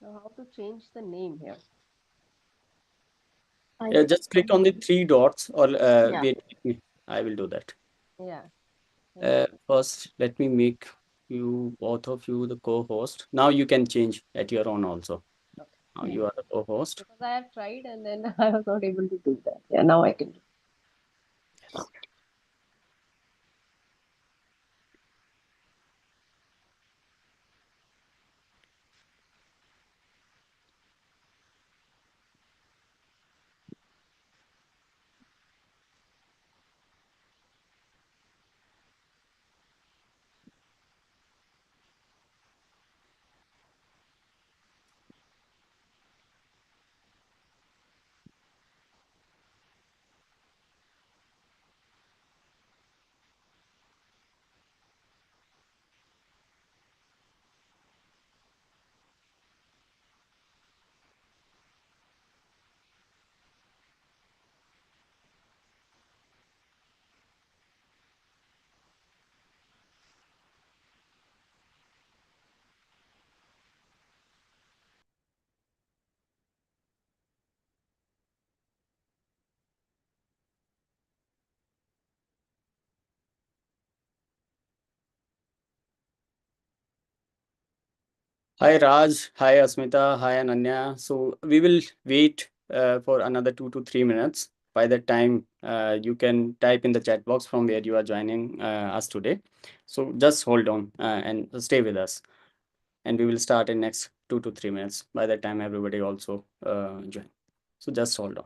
Now, how to change the name here? Just click on the three dots or Yeah. wait, I will do that. Yeah. First, let me make you both of you the co-host. Now you can change at your own also. Okay. Now you are the co-host. Because I have tried and then I was not able to do that. Yeah, now I can do. Hi Raj, hi Asmita, hi Ananya. So we will wait for another 2 to 3 minutes. By that time, you can type in the chat box from where you are joining us today. So just hold on and stay with us, and we will start in next 2 to 3 minutes. By that time, everybody also join. So just hold on.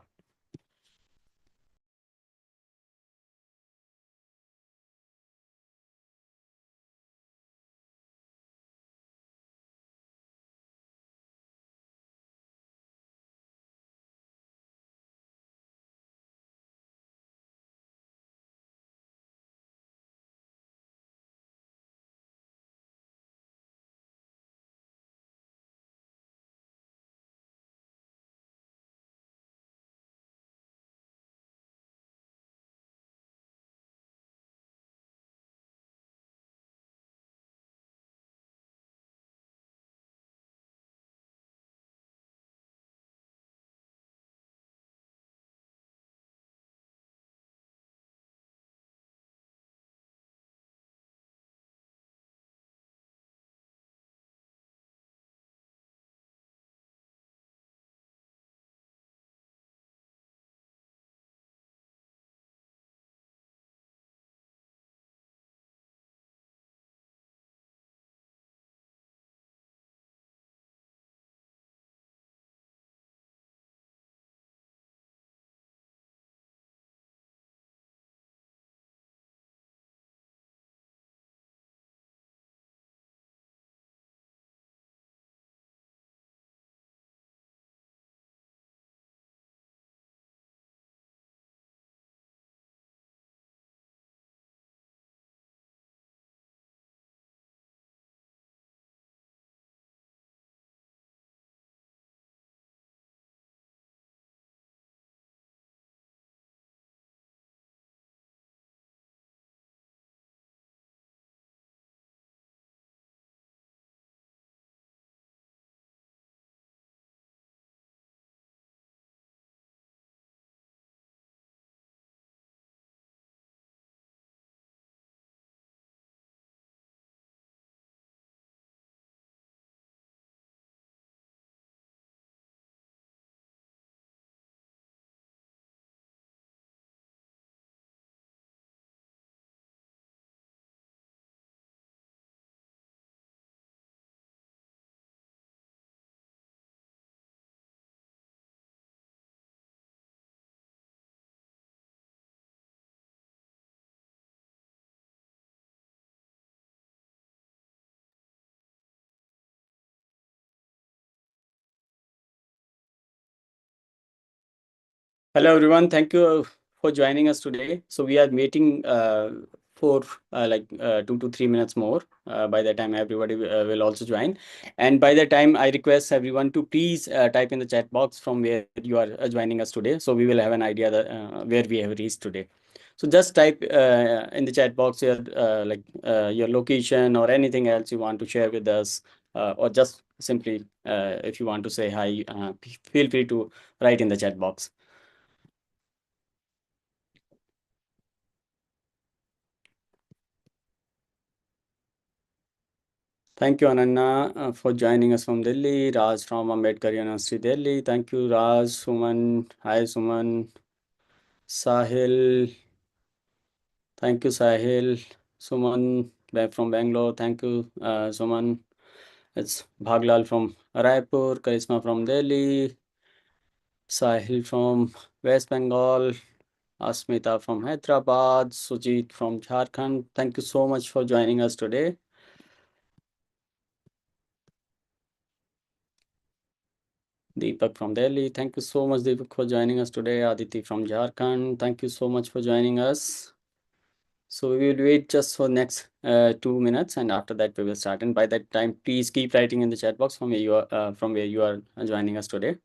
Hello everyone, thank you for joining us today. So we are waiting for 2 to 3 minutes more. By the time everybody will also join, and by the time I request everyone to please type in the chat box from where you are joining us today. So we will have an idea that where we have reached today. So just type in the chat box your your location or anything else you want to share with us. or just simply if you want to say hi, feel free to write in the chat box. Thank you, Ananya, for joining us from Delhi. Raj from Ambedkar University, Delhi. Thank you, Raj. Suman. Hi, Suman. Sahil. Thank you, Sahil. Suman back from Bangalore. Thank you, Suman. It's Bhaglal from Raipur. Karisma from Delhi. Sahil from West Bengal. Asmita from Hyderabad. Sujit from Jharkhand. Thank you so much for joining us today. Deepak from Delhi. Thank you so much, Deepak, for joining us today. Aditi from Jharkhand. Thank you so much for joining us. So we will wait just for next 2 minutes, and after that we will start. And by that time, please keep writing in the chat box from where you are joining us today.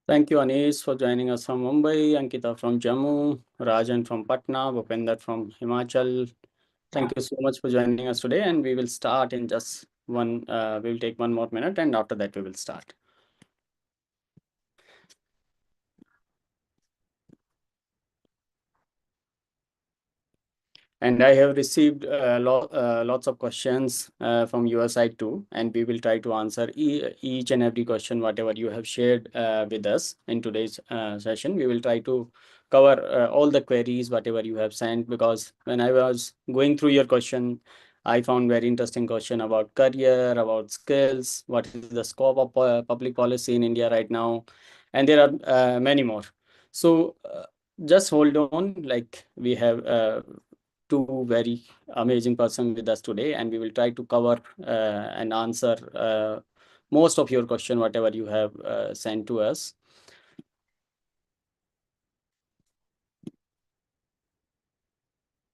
Thank you, Anish, for joining us from Mumbai, Ankita from Jammu, Rajan from Patna, Bhupender from Himachal. Thank you so much for joining us today, and we will start in just we will take 1 more minute, and after that we will start. And I have received lots of questions from your side too, and we will try to answer each and every question, whatever you have shared with us in today's session. We will try to cover all the queries, whatever you have sent, because when I was going through your question, I found very interesting question about career, about skills, what is the scope of public policy in India right now, and there are many more. So just hold on, like we have two very amazing person with us today, and we will try to cover and answer most of your question, whatever you have sent to us.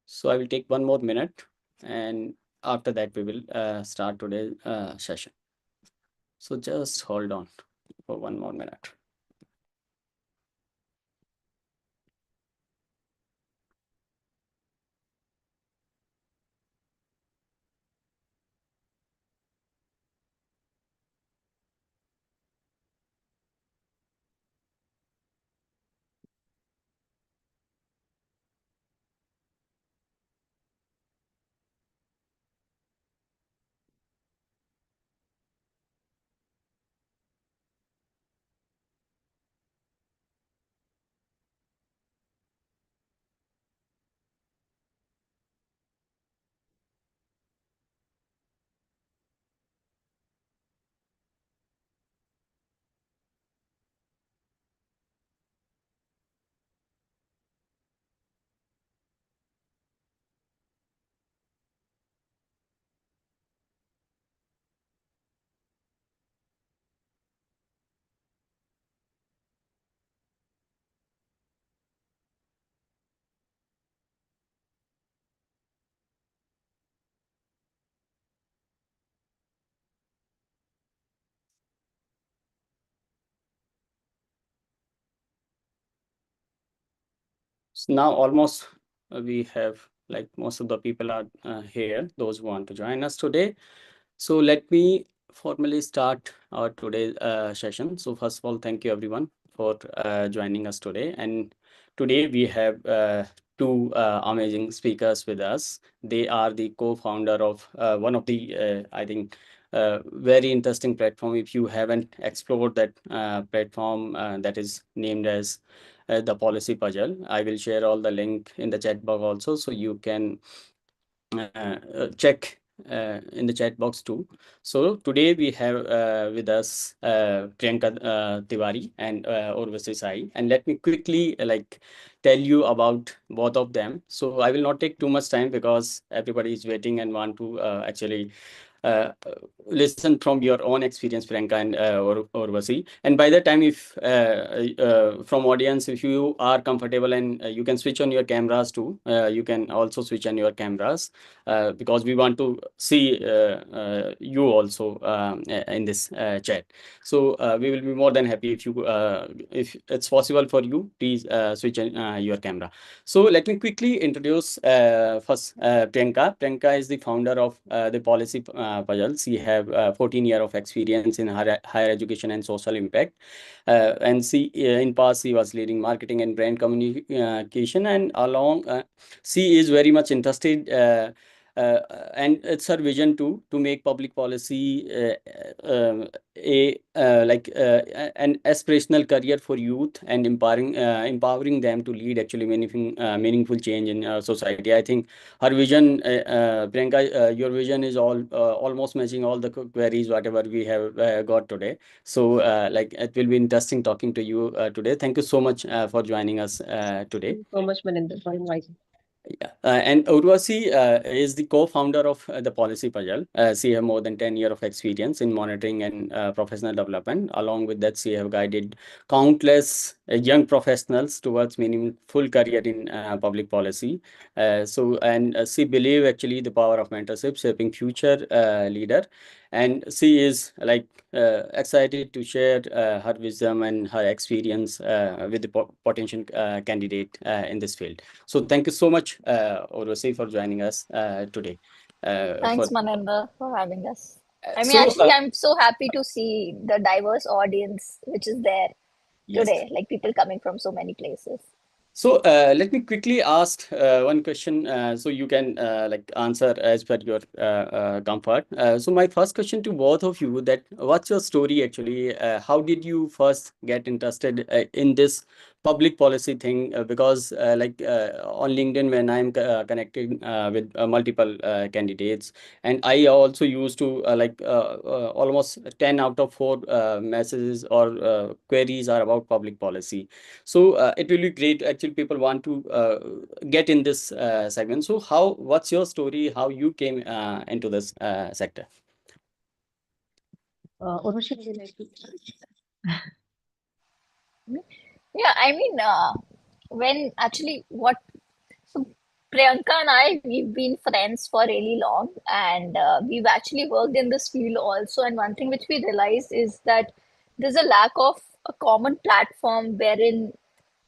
So I will take 1 more minute, and after that we will start today's session. So just hold on for 1 more minute. now almost we have like most of the people are here, those who want to join us today. So let me formally start our today's session. So first of all, thank you everyone for joining us today. And today we have two amazing speakers with us. They are the co-founder of one of the, I think, very interesting platform. If you haven't explored that platform that is named as the Policy Puzzle, I will share all the link in the chat box also, so you can check in the chat box too. So today we have with us Priyanka Tiwari and Urvashi Sai, and let me quickly like tell you about both of them. So I will not take too much time because everybody is waiting and want to actually uh, listen from your own experience, Priyanka and Urvashi. And by the time, if from audience, if you are comfortable and you can switch on your cameras too, you can also switch on your cameras because we want to see you also in this chat. So we will be more than happy if it's possible for you, please switch on your camera. So let me quickly introduce first Priyanka. Priyanka is the founder of the Policy Puzzle. She have 14 years of experience in higher education and social impact. And she in past she was leading marketing and brand communication, and along she is very much interested. Uh, and it's her vision to make public policy an aspirational career for youth and empowering them to lead actually meaningful change in our society. I think her vision, Priyanka, your vision is almost matching all the queries whatever we have got today. So like it will be interesting talking to you today. Thank you so much for joining us today. Thank you so much, Maninder, for inviting. Yeah. And Urvashi is the co-founder of the Policy Puzzle. She have more than 10 years of experience in monitoring and professional development. Along with that, she have guided countless young professionals towards meaningful career in public policy. She believe actually the power of mentorship shaping future leader. And she is like excited to share her wisdom and her experience with the potential candidate in this field. So thank you so much, Urvashi, for joining us today. Thanks, Maninder, for having us. I mean, So, actually, I'm so happy to see the diverse audience which is there yes. today, like people coming from so many places. So let me quickly ask one question so you can like answer as per your comfort. So my first question to both of you, that what's your story actually? How did you first get interested in this public policy thing? Because on LinkedIn, when I'm connecting with multiple candidates, and I also used to almost 10 out of 4 messages or queries are about public policy. So it will be great. Actually, people want to get in this segment. So what's your story? How you came into this sector? Urvashi, would you like to start? Yeah, I mean, when actually so Priyanka and I, we've been friends for really long, and we've actually worked in this field also. And one thing which we realized is that there's a lack of a common platform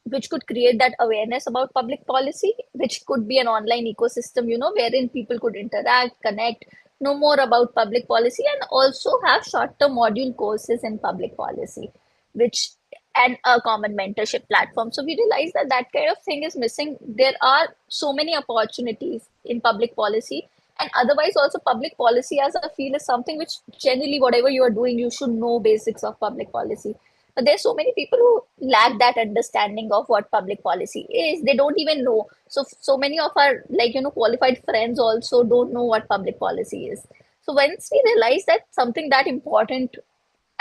which could create that awareness about public policy, which could be an online ecosystem, wherein people could interact, connect, know more about public policy, and also have short-term module courses in public policy, which and a common mentorship platform. So we realized that that kind of thing is missing. There are so many opportunities in public policy, and otherwise also public policy as a field is something which generally whatever you are doing, you should know basics of public policy. But there's so many people who lack that understanding of what public policy is. They don't even know. So many of our qualified friends also don't know what public policy is. So once we realize that something that important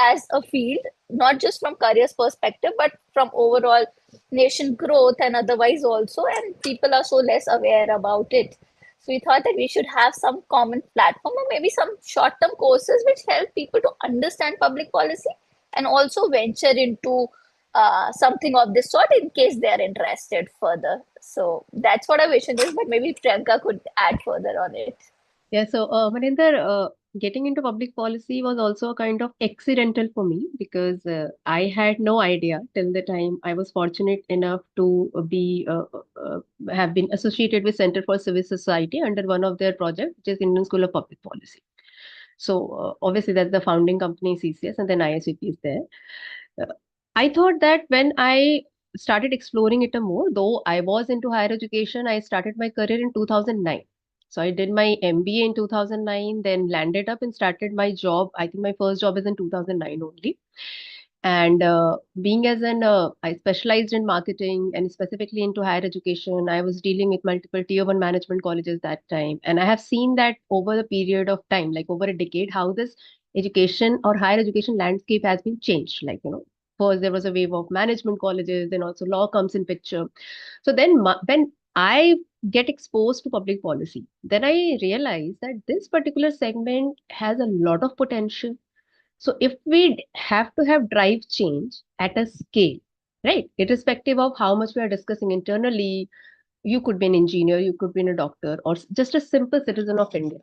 as a field, not just from careers perspective, but from overall nation growth and otherwise also, and people are so less aware about it. So we thought that we should have some common platform or maybe some short-term courses which help people to understand public policy and also venture into something of this sort in case they are interested further. So that's what our vision is, but maybe Priyanka could add further on it. Yeah, so Maninder, getting into public policy was also a kind of accidental for me because I had no idea till the time I was fortunate enough to be have been associated with Center for Civil Society under one of their projects, which is Indian School of Public Policy. So obviously that's the founding company CCS, and then ISVP is there. Uh, I thought that when I started exploring it a more, though I was into higher education, I started my career in 2009. So I did my MBA in 2009, then landed up and started my job. I think my first job is in 2009 only. And being as I specialized in marketing and specifically into higher education, I was dealing with multiple tier one management colleges that time. And I have seen that over the period of time, like over a decade, how this education or higher education landscape has been changed. Like, first there was a wave of management colleges, then also law comes in picture. So then when I get exposed to public policy, then I realize that this particular segment has a lot of potential. So if we have to have drive change at a scale, right, irrespective of how much we are discussing internally, you could be an engineer, you could be a doctor, or just a simple citizen of India.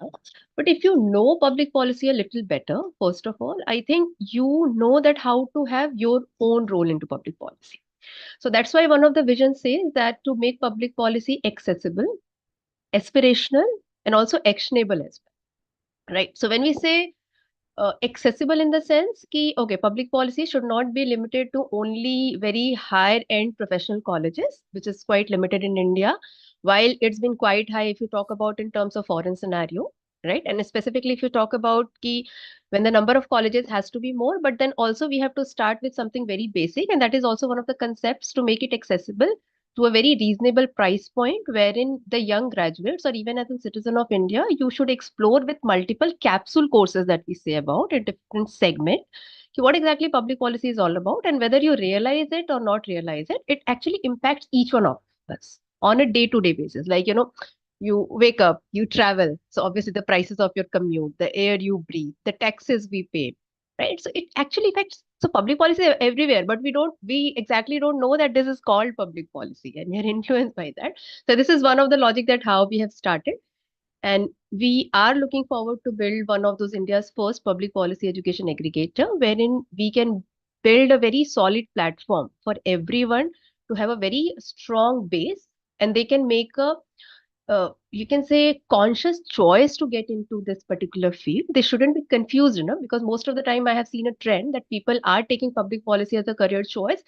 But if you know public policy a little better, first of all, I think you know that how to have your own role into public policy. So that's why one of the visions says that to make public policy accessible, aspirational, and also actionable as well. Right. So when we say accessible in the sense ki, okay, public policy should not be limited to only very higher end professional colleges, which is quite limited in India, while it's been quite high if you talk about in terms of foreign scenario, right? And specifically if you talk about ki, when the number of colleges has to be more, but then also we have to start with something very basic, and that is also one of the concepts to make it accessible to a very reasonable price point, wherein the young graduates or even as a citizen of India, you should explore with multiple capsule courses that we say about a different segment. What exactly public policy is all about, and whether you realize it or not realize it, it actually impacts each one of us on a day-to-day basis. Like, you wake up, you travel. So obviously the prices of your commute, the air you breathe, the taxes we pay, right? So it actually affects, so public policy everywhere, but we exactly don't know that this is called public policy and we are influenced by that. So this is one of the logic that how we have started. And we are looking forward to build one of those India's first public policy education aggregator, wherein we can build a very solid platform for everyone to have a very strong base, and they can make a you can say conscious choice to get into this particular field. They shouldn't be confused, because most of the time I have seen a trend that people are taking public policy as a career choice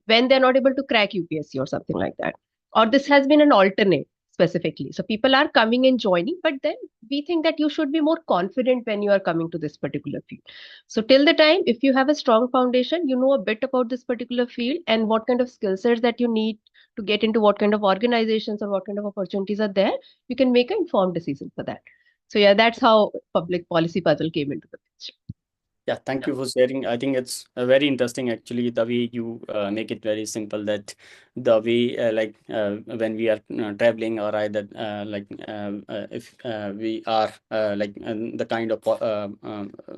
when they're not able to crack UPSC or something like that. Or this has been an alternate specifically. So people are coming and joining, but then we think that you should be more confident when you are coming to this particular field. So till the time, if you have a strong foundation, you know a bit about this particular field and what kind of skill sets that you need to get into what kind of organizations or what kind of opportunities are there, you can make an informed decision for that. So yeah, that's how public policy puzzle came into the picture. Yeah, thank you for sharing. I think it's very interesting actually the way you make it very simple, that the way when we are traveling, or either if we are the kind of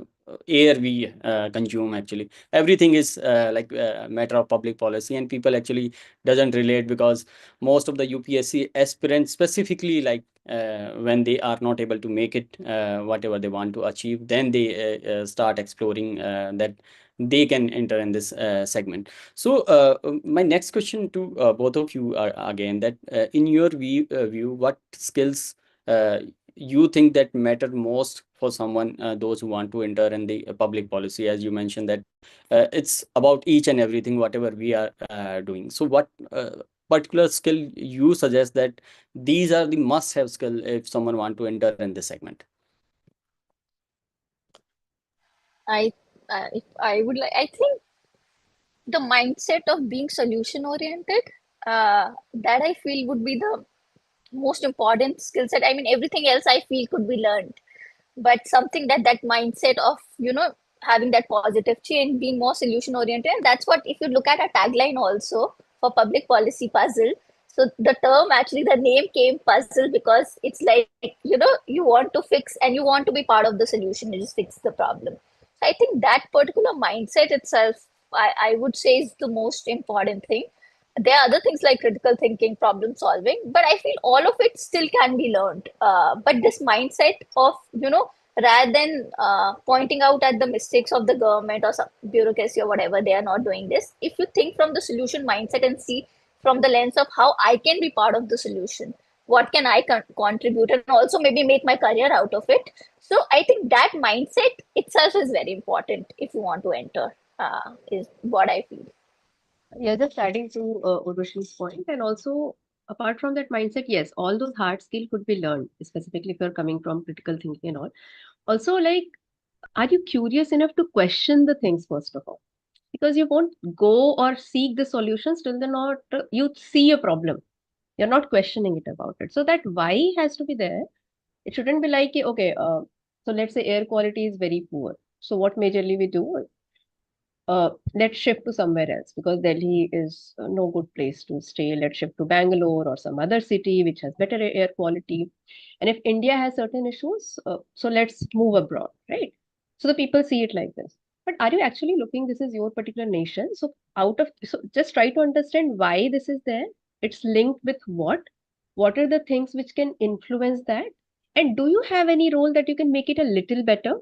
air we consume, actually everything is like a matter of public policy, and people actually doesn't relate, because most of the UPSC aspirants specifically, like when they are not able to make it whatever they want to achieve, then they start exploring that they can enter in this segment. So my next question to both of you are again that in your view, what skills you think that matter most for someone, those who want to enter in the public policy? As you mentioned that it's about each and everything whatever we are doing. So what particular skill you suggest that these are the must-have skill if someone want to enter in this segment? If I would like, I think the mindset of being solution oriented, that I feel would be the most important skill set. I mean, everything else I feel could be learned, but something that mindset of, having that positive change, being more solution oriented. And that's what, if you look at a tagline also for public policy puzzle, so the term, actually the name came puzzle, because it's like, you want to fix and you want to be part of the solution, you just fix the problem. So I think that particular mindset itself, I would say, is the most important thing. There are other things like critical thinking, problem solving, but I feel all of it still can be learned. But this mindset of, rather than pointing out at the mistakes of the government or some bureaucracy or whatever, they are not doing this. If you think from the solution mindset and see from the lens of how I can be part of the solution, what can I contribute, and also maybe make my career out of it. So I think that mindset itself is very important if you want to enter, is what I feel. Yeah, just adding to Urvashi's point, and also apart from that mindset, yes, all those hard skill could be learned, specifically if you're coming from critical thinking and all. Also, like, are you curious enough to question the things first of all? Because you won't go or seek the solutions till the not you see a problem. You're not questioning it about it. So that why has to be there. It shouldn't be like, okay, so let's say air quality is very poor. So what majorly we do? Let's shift to somewhere else because Delhi is no good place to stay. Let's shift to Bangalore or some other city which has better air quality. And if India has certain issues, so let's move abroad, right? So the people see it like this. But are you actually looking? This is your particular nation. So so just try to understand why this is there. It's linked with what? What are the things which can influence that? And do you have any role that you can make it a little better,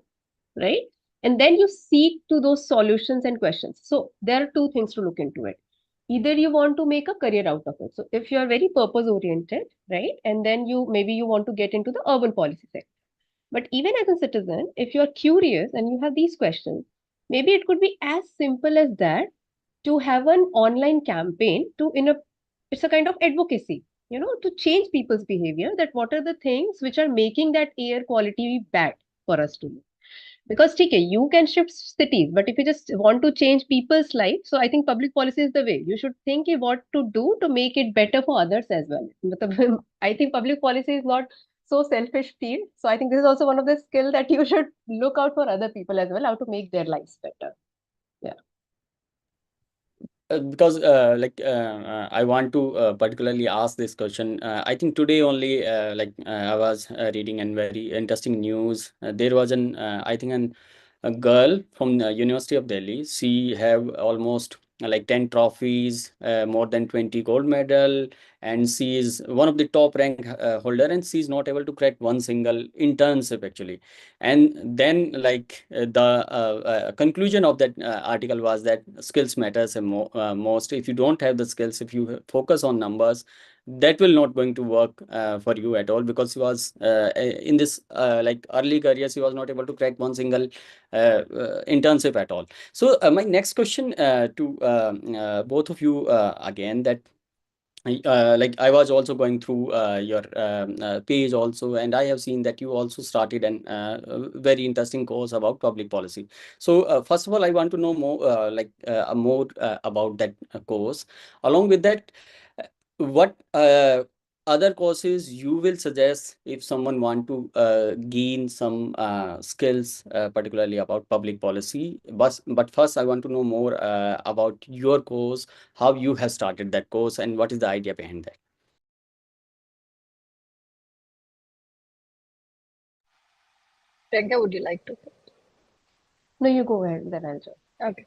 right? And then you seek to those solutions and questions. So there are two things to look into it. Either you want to make a career out of it. So if you are very purpose oriented, right, and then you want to get into the urban policy sector. But even as a citizen, if you are curious and you have these questions, maybe it could be as simple as that, to have an online campaign to in a it's a kind of advocacy, to change people's behavior, that what are the things which are making that air quality bad for us to live. Because TK, you can shift cities, but if you just want to change people's life, so I think public policy is the way. You should think what to do to make it better for others as well. I think public policy is not so selfish field. So I think this is also one of the skill that you should look out for other people as well, how to make their lives better. Yeah. Because I want to particularly ask this question. I think today only I was reading a very interesting news. There was a girl from the University of Delhi. She have almost like 10 trophies, more than 20 gold medal, and she is one of the top rank holder, and she is not able to crack one single internship actually. And then the conclusion of that article was that skills matters most. If you don't have the skills, if you focus on numbers, that will not going to work for you at all, because she was in this early career, she was not able to crack one single internship at all. So my next question to both of you again, that I was also going through your page also, and I have seen that you also started an very interesting course about public policy. So first of all, I want to know more more about that course. Along with that, what other courses you will suggest if someone want to gain some skills, particularly about public policy? But first, I want to know more about your course, how you have started that course, and what is the idea behind that. Priyanka, would you like to? No, you go ahead, then I'll join. Okay.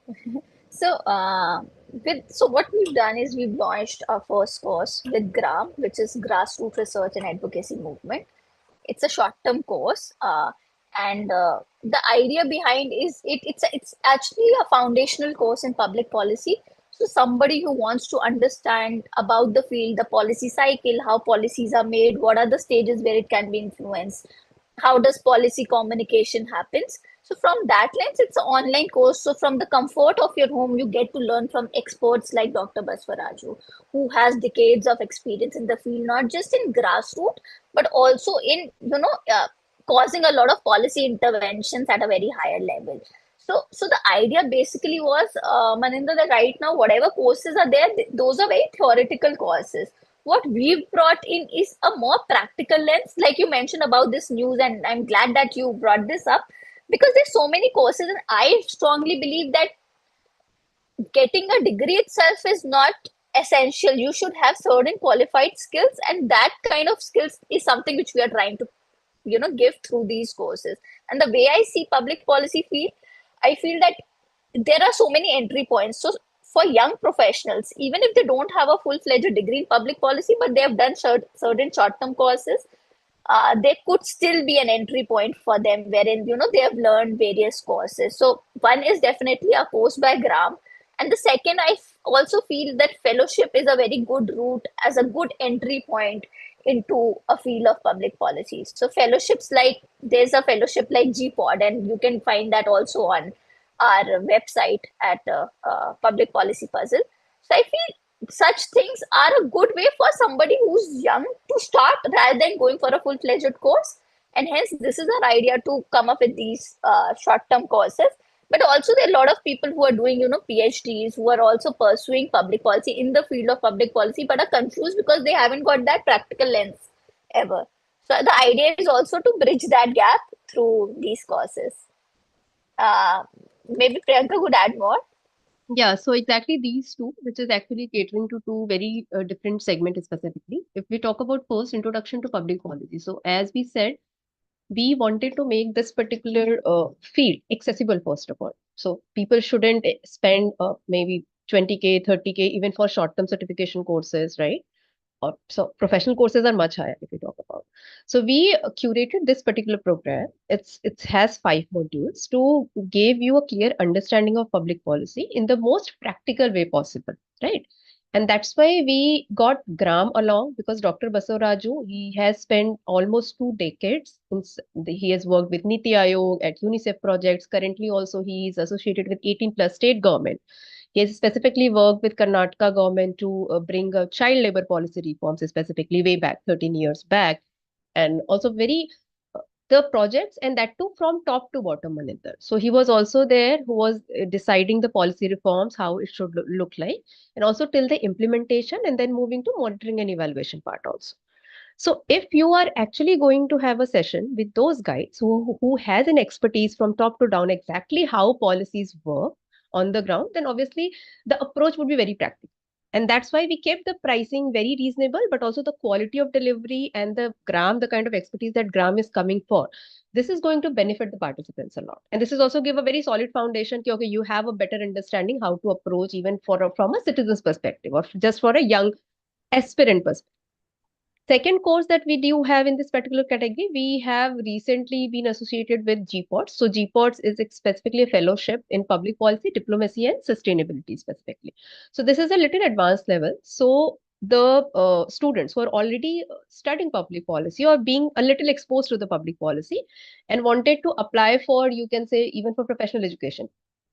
So, what we've done is we've launched our first course with GRAM, which is Grassroots Research and Advocacy Movement. It's a short-term course, and the idea behind is it's actually a foundational course in public policy. So somebody who wants to understand about the field, the policy cycle, how policies are made, what are the stages where it can be influenced, how does policy communication happens. So from that lens, it's an online course. So from the comfort of your home, you get to learn from experts like Dr. Baswaraju, who has decades of experience in the field, not just in grassroots, but also in causing a lot of policy interventions at a very higher level. So the idea basically was, Maninder, that right now whatever courses are there, those are very theoretical courses. What we've brought in is a more practical lens, like you mentioned about this news, and I'm glad that you brought this up, because there's so many courses, and I strongly believe that getting a degree itself is not essential. You should have certain qualified skills, and that kind of skills is something which we are trying to give through these courses. And the way I see public policy field, I feel that there are so many entry points. So for young professionals, even if they don't have a full-fledged degree in public policy, but they have done certain short-term courses, there could still be an entry point for them wherein they have learned various courses. So one is definitely a course by Gram, and the second, also feel that fellowship is a very good route as a good entry point into a field of public policy. So fellowships, like there's a fellowship like GPod, and you can find that also on our website at Public Policy Puzzle. So I feel such things are a good way for somebody who's young to start rather than going for a full-fledged course. And hence, this is our idea to come up with these short-term courses. But also, there are a lot of people who are doing, PhDs, who are also pursuing public policy in the field of public policy, but are confused because they haven't got that practical lens ever. So the idea is also to bridge that gap through these courses. Maybe Priyanka could add more. Yeah, so exactly these two, which is actually catering to two very different segments specifically. If we talk about first, introduction to public policy. So as we said, we wanted to make this particular field accessible first of all. So people shouldn't spend maybe 20K, 30K even for short-term certification courses, right? So professional courses are much higher if we talk about. So we curated this particular program. It has 5 modules to give you a clear understanding of public policy in the most practical way possible, right? And that's why we got Gram along, because Dr. Basavaraju, he has spent almost 2 decades. He has worked with Niti Aayog at UNICEF projects. Currently also he is associated with 18 plus state government. He has specifically worked with Karnataka government to bring a child labor policy reforms, specifically way back 13 years back, and also very the projects, and that too from top to bottom, Maninder. So he was also there who was deciding the policy reforms, how it should look like, and also till the implementation, and then moving to monitoring and evaluation part also. So if you are actually going to have a session with those guys who has an expertise from top to down exactly how policies work on the ground, then obviously the approach would be very practical. And that's why we kept the pricing very reasonable, but also the quality of delivery and the Gram, the kind of expertise that Gram is coming for. This is going to benefit the participants a lot. And this is also give a very solid foundation. Okay, you have a better understanding how to approach even from a citizen's perspective or just for a young aspirant perspective. Second course that we do have in this particular category, we have recently been associated with GPOTS. So GPOTS is specifically a fellowship in public policy, diplomacy, and sustainability specifically. So this is a little advanced level. So the students who are already studying public policy or being a little exposed to the public policy and wanted to apply for, you can say, even for professional education,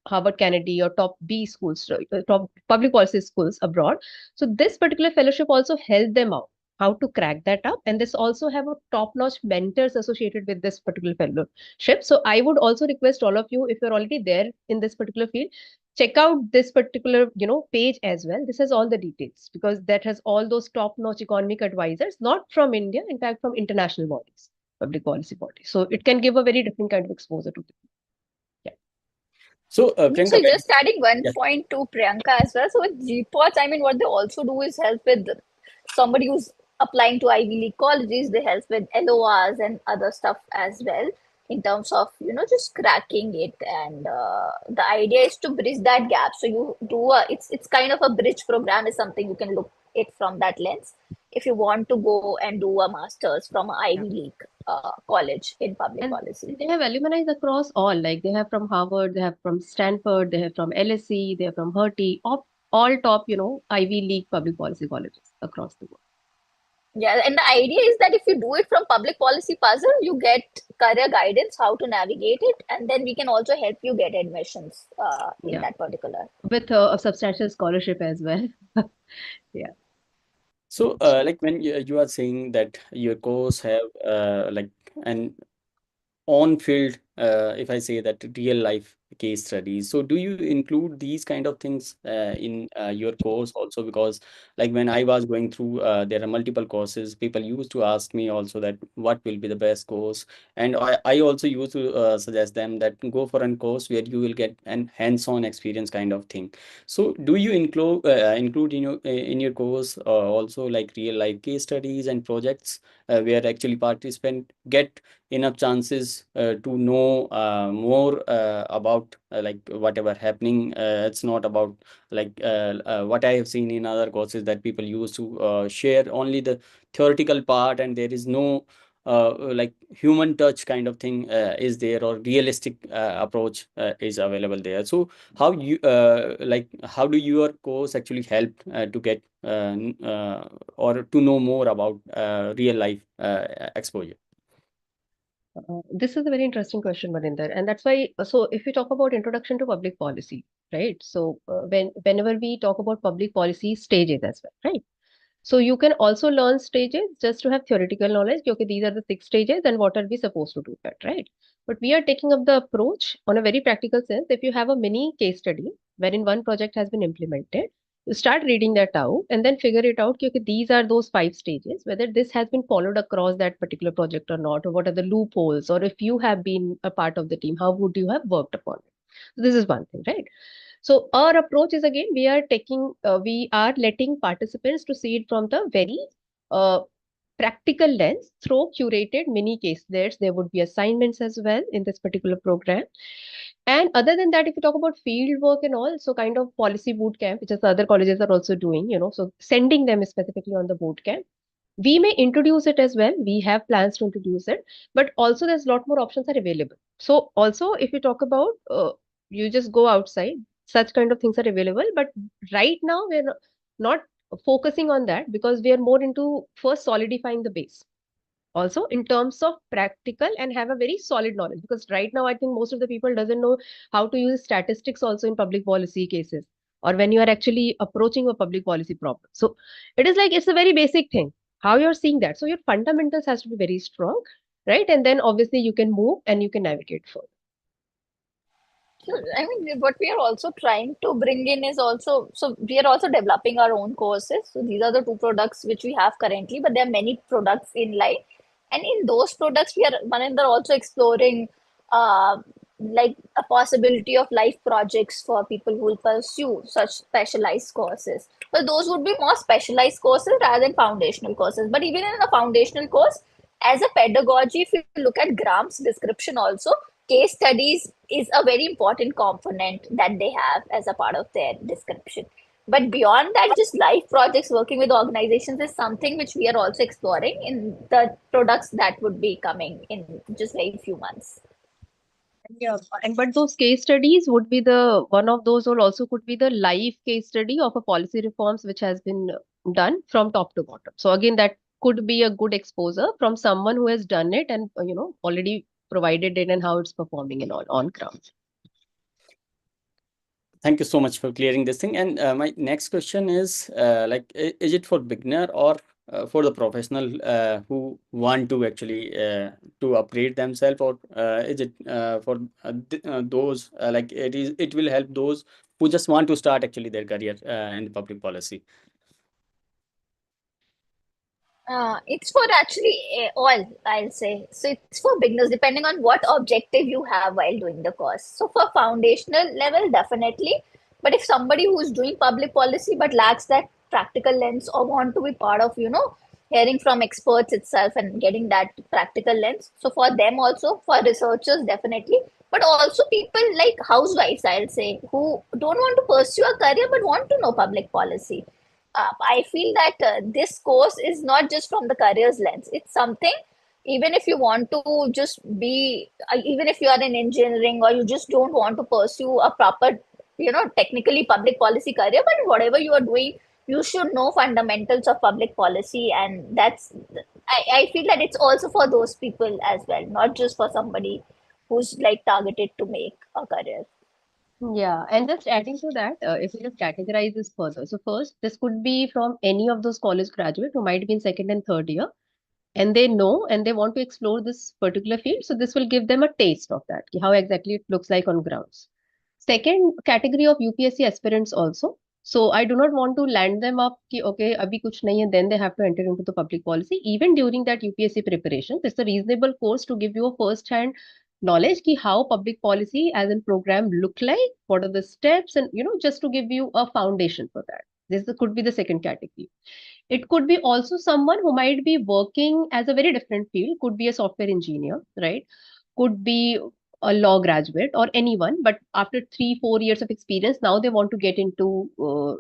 Harvard Kennedy or top B schools, top public policy schools abroad. So this particular fellowship also helped them out how to crack that up. And this also have a top-notch mentors associated with this particular fellowship. So I would also request all of you, if you're already there in this particular field, check out this particular, page as well. This has all the details because that has all those top-notch economic advisors, not from India, in fact, from international bodies, public policy bodies. So it can give a very different kind of exposure to people. So, So Priyanka, just adding one yes. point to Priyanka as well. So with GPOTS, I mean, what they also do is help with somebody who's applying to Ivy League colleges. They help with LORs and other stuff as well in terms of just cracking it. And the idea is to bridge that gap. So you do it's kind of a bridge program is something you can look it from that lens if you want to go and do a master's from an Ivy League college in public policy. They have alumni across all, like they have from Harvard, they have from Stanford, they have from LSE, they have from Hertie, all top, Ivy League public policy colleges across the world. Yeah, and the idea is that if you do it from Public Policy Puzzle, you get career guidance, how to navigate it, and then we can also help you get admissions in that particular. With a substantial scholarship as well. Yeah. So, like when you are saying that your course have like an on-field, if I say that real life case studies. So do you include these kind of things in your course also? Because like when I was going through, there are multiple courses, people used to ask me also that what will be the best course. And I also used to suggest them that go for a course where you will get an hands-on experience kind of thing. So do you include in your course also like real life case studies and projects where actually participants get enough chances to know more about like whatever happening. It's not about like what I have seen in other courses that people used to share only the theoretical part, and there is no like human touch kind of thing is there, or realistic approach is available there. So how you how do your course actually help to get or to know more about real life exposure? This is a very interesting question, Maninder, and that's why. So, if we talk about introduction to public policy, right? So, whenever we talk about public policy stages as well, right? So, you can also learn stages just to have theoretical knowledge. Okay, these are the 6 stages, and what are we supposed to do that, right? But we are taking up the approach on a very practical sense. If you have a mini case study wherein one project has been implemented, you start reading that out and then figure it out. Okay, these are those 5 stages, whether this has been followed across that particular project or not, or what are the loopholes, or if you have been a part of the team, how would you have worked upon it? So this is one thing, right? So our approach is, again, we are letting participants to see it from the very uh, practical lens through curated mini case studies. There would be assignments as well in this particular program. And other than that, if you talk about field work and all, so kind of policy boot camp, which is the other colleges are also doing, so sending them specifically on the boot camp. We may introduce it as well. We have plans to introduce it, but also there's a lot more options are available. So also, if you talk about, you just go outside, such kind of things are available. But right now, we're not focusing on that because we are more into first solidifying the base. Also in terms of practical and have a very solid knowledge, because right now I think most of the people doesn't know how to use statistics also in public policy cases, or when you are actually approaching a public policy problem. So it is like, it's a very basic thing how you're seeing that. So your fundamentals has to be very strong, right? And then obviously you can move and you can navigate further. So, I mean, what we are also trying to bring in is also, so we are also developing our own courses. So these are the 2 products which we have currently, but there are many products in line. And in those products, we are, Maninder, also exploring like a possibility of life projects for people who will pursue such specialized courses. But those would be more specialized courses rather than foundational courses. But even in a foundational course, as a pedagogy, if you look at Graham's description also, case studies is a very important component that they have as a part of their description. But beyond that, just life projects working with organizations is something which we are also exploring in the products that would be coming in just very few months. Yeah, and but those case studies would be the one of those, or also could be the live case study of a policy reforms which has been done from top to bottom. So again, that could be a good exposure from someone who has done it and already provided it and how it's performing and all on ground. Thank you so much for clearing this thing. And my next question is, is it for beginner or for the professional who want to actually to upgrade themselves, or is it for those it will help those who just want to start actually their career in public policy? It's for actually all, I'll say. So it's for beginners, depending on what objective you have while doing the course. So for foundational level, definitely. But if somebody who's doing public policy but lacks that practical lens or want to be part of, hearing from experts itself and getting that practical lens. So for them also, for researchers, definitely. But also people like housewives, I'll say, who don't want to pursue a career but want to know public policy. I feel that this course is not just from the careers lens. It's something, even if you want to just be, even if you are in engineering or you just don't want to pursue a proper, technically public policy career, but whatever you are doing, you should know fundamentals of public policy. And I feel that it's also for those people as well, not just for somebody who's like targeted to make a career. Yeah, and just adding to that, if we just categorize this further. So first, this could be from any of those college graduates who might be in second and third year, and they know and they want to explore this particular field. So this will give them a taste of that, how exactly it looks like on grounds. Second category of UPSC aspirants also. So I do not want to land them up ki, okay, abhi kuch nahi hai, then they have to enter into the public policy. Even during that UPSC preparation, it's a reasonable course to give you a first-hand knowledge ki how public policy as a program look like, what are the steps, and just to give you a foundation for that. This could be the second category. It could be also someone who might be working as a very different field, could be a software engineer, right? Could be a law graduate or anyone, but after 3-4 years of experience, now they want to get into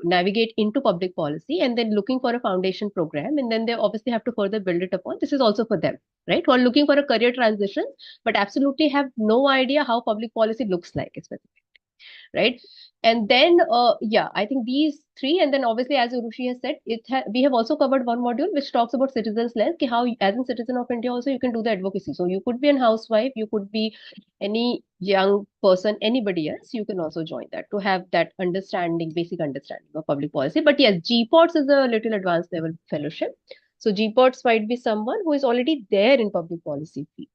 navigate into public policy, and then looking for a foundation program, and then they obviously have to further build it upon. This is also for them, right? Who are looking for a career transition, but absolutely have no idea how public policy looks like, specifically, right? And then, yeah, I think these three, and then obviously, as Urushi has said, we have also covered one module which talks about citizens lens, ki how as a citizen of India also you can do the advocacy. So you could be a housewife, you could be any young person, anybody else, you can also join that to have that understanding, basic understanding of public policy. But yes, GPOTS is a little advanced level fellowship. So GPOTS might be someone who is already there in public policy field.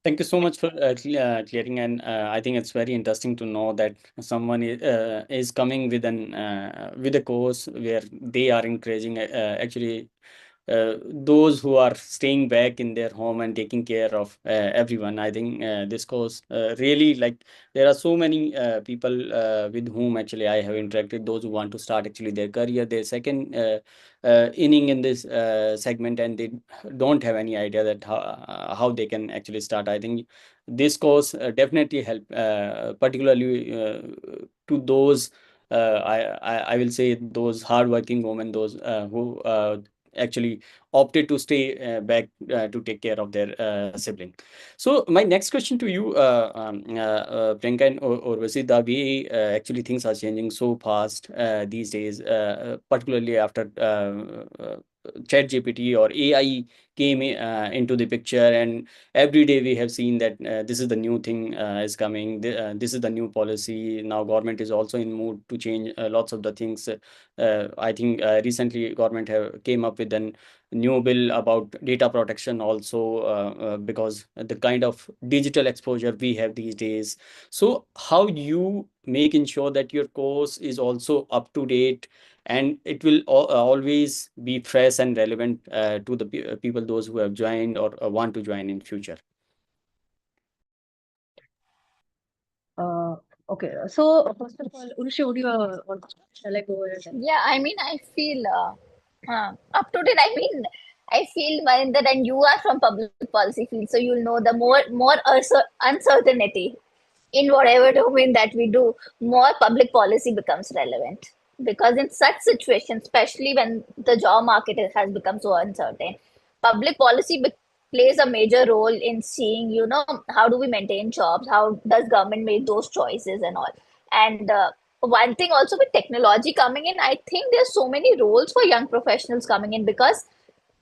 Thank you so much for clearing, and I think it's very interesting to know that someone is coming with a course where they are encouraging actually those who are staying back in their home and taking care of everyone. I think this course really, like, there are so many people with whom actually I have interacted, those who want to start actually their career, their second inning in this segment, and they don't have any idea that how they can actually start. I think this course definitely help, particularly to those I will say those hardworking women, those who actually opted to stay back to take care of their sibling. So my next question to you, Priyanka and Urvashi, the way actually things are changing so fast these days, particularly after ChatGPT or AI came into the picture, and every day we have seen that this is the new thing is coming. This is the new policy. Now government is also in mood to change lots of the things. I think recently government have came up with a new bill about data protection also, because the kind of digital exposure we have these days. So how you make ensure that your course is also up to date, and it will always be fresh and relevant to the people, those who have joined or want to join in future? Okay, so first of all, Urushi, would you shall I go ahead? Yeah, I mean, I feel up to date. I feel, Marinder, and you are from public policy field, so you'll know the more uncertainty in whatever domain that we do, more public policy becomes relevant. Because in such situations, especially when the job market has become so uncertain, public policy plays a major role in seeing, how do we maintain jobs? How does government make those choices and all? And one thing also with technology coming in, I think there's so many roles for young professionals coming in, because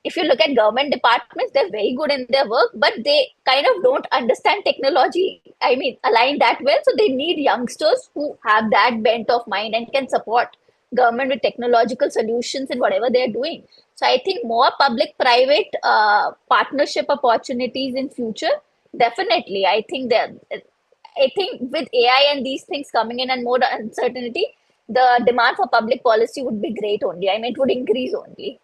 if you look at government departments, they're very good in their work, but they kind of don't understand technology. I mean, align that well. So they need youngsters who have that bent of mind and can support government with technological solutions in whatever they're doing. So I think more public-private partnership opportunities in future. Definitely, I think that. I think with AI and these things coming in and more uncertainty, the demand for public policy would be great only. I mean, it would increase only.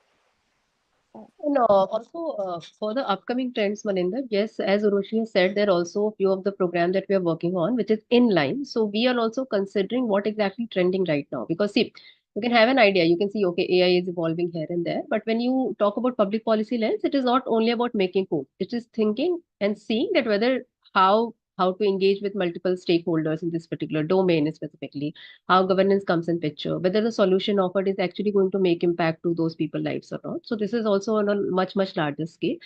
And also for the upcoming trends, Maninder, yes, as Urushi has said, there are also a few of the programs that we are working on, which is in line. So we are also considering what exactly trending right now. Because see, you can have an idea, you can see, okay, AI is evolving here and there. But when you talk about public policy lens, it is not only about making code. It is thinking and seeing that whether how to engage with multiple stakeholders in this particular domain specifically, how governance comes in picture, whether the solution offered is actually going to make impact to those people lives or not. So this is also on a much larger scale,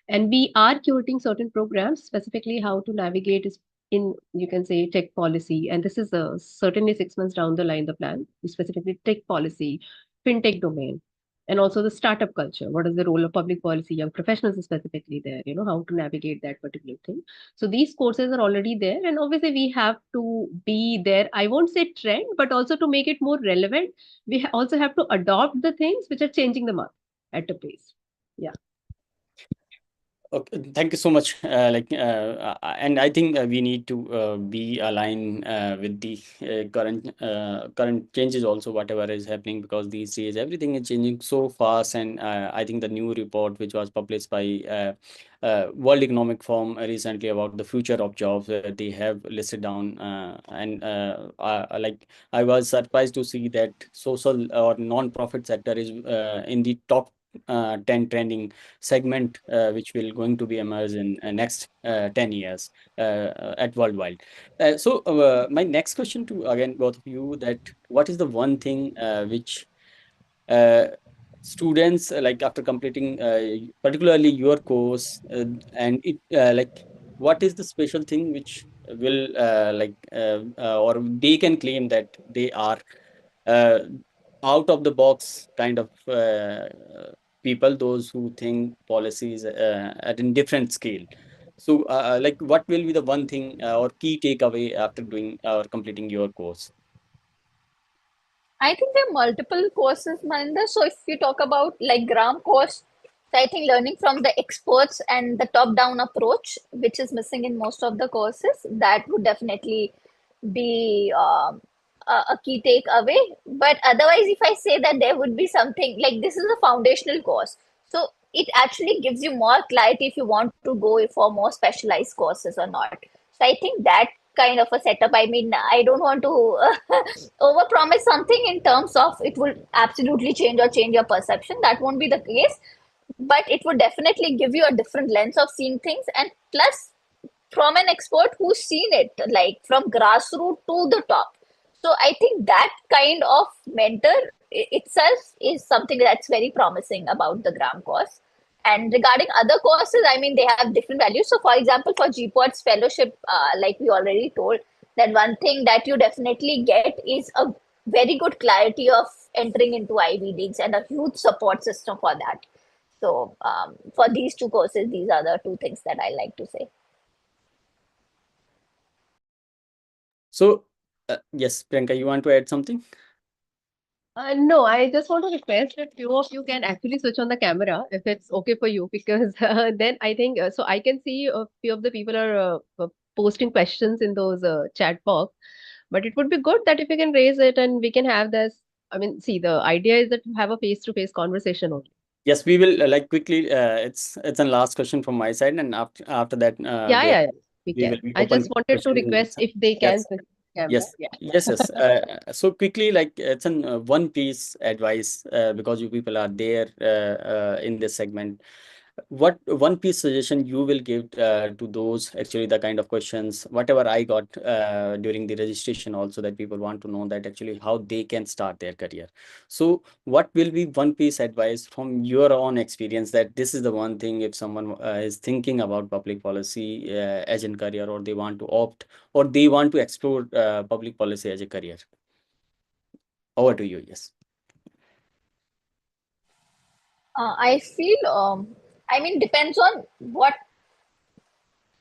and we are curating certain programs specifically how to navigate is in, you can say, tech policy, and this is certainly 6 months down the line, the plan specifically tech policy, fintech domain, and also the startup culture. What is the role of public policy, young professionals specifically there, how to navigate that particular thing. So these courses are already there, and obviously we have to be there. I won't say trend, but also to make it more relevant, we also have to adopt the things which are changing the market at a pace. Yeah. Okay, thank you so much. And I think we need to be aligned with the current changes also, whatever is happening, because these days everything is changing so fast. And I think the new report which was published by World Economic Forum recently about the future of jobs, they have listed down, and like I was surprised to see that social or non-profit sector is in the top 10 trending segment which will going to be emerge in next 10 years at worldwide. My next question to again both of you, that what is the one thing which uh, students like after completing particularly your course and it like what is the special thing which will or they can claim that they are uh, out of the box kind of people, those who think policies at a different scale. So like what will be the one thing or key takeaway after doing or completing your course? I think there are multiple courses, Mahinda. So if you talk about like Gram course, so I think learning from the experts and the top-down approach, which is missing in most of the courses, that would definitely be a key takeaway. But otherwise, if I say that there would be something like this is a foundational course, so it actually gives you more clarity if you want to go for more specialized courses or not. So I think that kind of a setup. I mean, I don't want to overpromise something in terms of it will absolutely change your perception. That won't be the case, but it would definitely give you a different lens of seeing things, and plus from an expert who's seen it like from grassroots to the top. So I think that kind of mentor itself is something that's very promising about the Gram course. And regarding other courses, I mean, they have different values. So, for example, for GPOTS fellowship, like we already told, that one thing that you definitely get is a very good clarity of entering into Ivy Leagues and a huge support system for that. So, for these two courses, these are the two things that I like to say. So yes, Priyanka, you want to add something? No, I just want to request that few of you can actually switch on the camera if it's okay for you, because then I think so I can see a few of the people are posting questions in those chat box. But it would be good that if you can raise it and we can have this. I mean, see, the idea is that to have a face-to-face conversation only. Yes, we will like quickly. It's a last question from my side, and after that, Yeah, we we will can. be I open just for wanted to questions and request answer. if they can Yes, switch the camera. yes, Yeah. yes. So quickly, like it's an one piece advice because you people are there in this segment. What one piece suggestion you will give to those actually the kind of questions whatever I got during the registration also, that people want to know that actually how they can start their career. So what will be one piece advice from your own experience, that this is the one thing if someone is thinking about public policy as a career, or they want to opt, or they want to explore public policy as a career? Over to you. Yes. I feel, I mean, depends on what.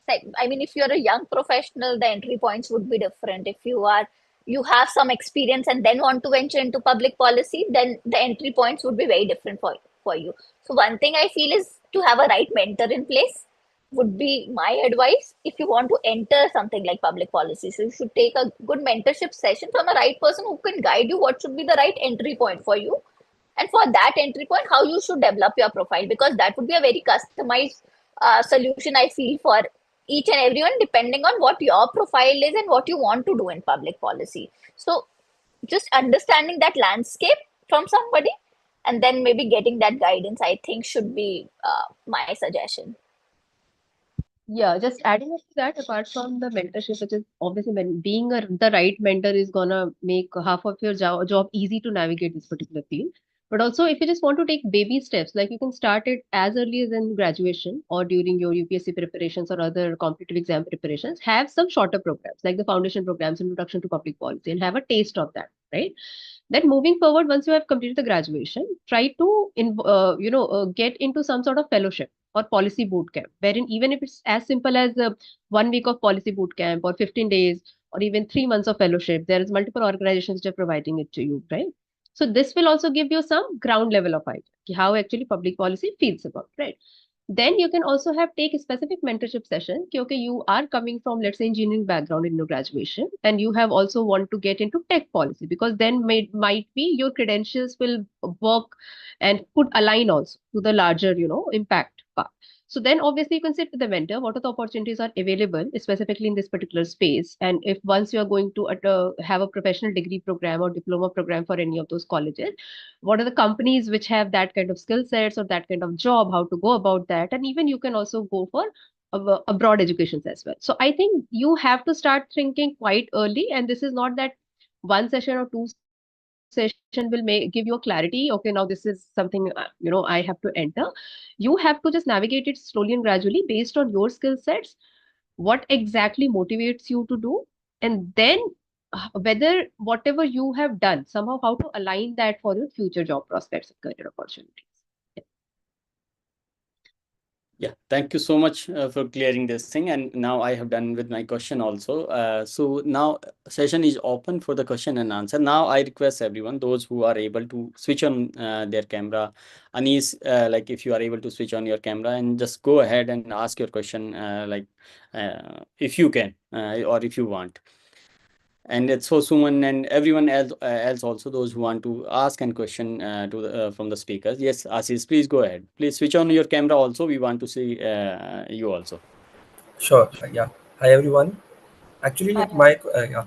I mean, if you're a young professional, the entry points would be different. If you have some experience and then want to venture into public policy, then the entry points would be very different for you. So one thing I feel is to have a right mentor in place would be my advice if you want to enter something like public policy. So you should take a good mentorship session from a right person who can guide you what should be the right entry point for you, and for that entry point how you should develop your profile, because that would be a very customized solution I feel for each and everyone depending on what your profile is and what you want to do in public policy. So just understanding that landscape from somebody and then maybe getting that guidance, I think should be my suggestion. Yeah, just adding up to that, apart from the mentorship, which is obviously being the right mentor is gonna make half of your job easy to navigate this particular field. But also, if you just want to take baby steps, like you can start it as early as in graduation or during your UPSC preparations or other competitive exam preparations, have some shorter programs like the foundation programs, introduction to public policy, and have a taste of that, right? Then moving forward, once you have completed the graduation, try to get into some sort of fellowship or policy boot camp, wherein even if it's as simple as 1 week of policy boot camp or 15 days or even 3 months of fellowship, there is multiple organizations that are providing it to you, right? So this will also give you some ground level of idea how actually public policy feels about, right? Then you can also have take a specific mentorship session. Okay, you are coming from, let's say, engineering background in your graduation, and you have also want to get into tech policy, because then might be your credentials will work and could align also to the larger impact part. So then obviously you can sit with the vendor, what are the opportunities are available, specifically in this particular space. And if once you are going to have a professional degree program or diploma program for any of those colleges, what are the companies which have that kind of skill sets or that kind of job, how to go about that. And even you can also go for abroad educations as well. So I think you have to start thinking quite early. And this is not that one session or two session will give you a clarity. Okay, now this is something, I have to enter. You have to just navigate it slowly and gradually based on your skill sets, what exactly motivates you to do, and then whether whatever you have done, somehow how to align that for your future job prospects and career opportunities. Yeah, thank you so much for clearing this thing. And now I have done with my question also. So now session is open for the question and answer. Now I request everyone, those who are able to switch on their camera. Anis, like if you are able to switch on your camera and just go ahead and ask your question, if you can or if you want. And it's so Suman and everyone else also, those who want to ask and question from the speakers. Yes, Ashish, please go ahead. Please switch on your camera also. We want to see you also. Sure. Yeah. Hi everyone. Actually, like Hi. yeah.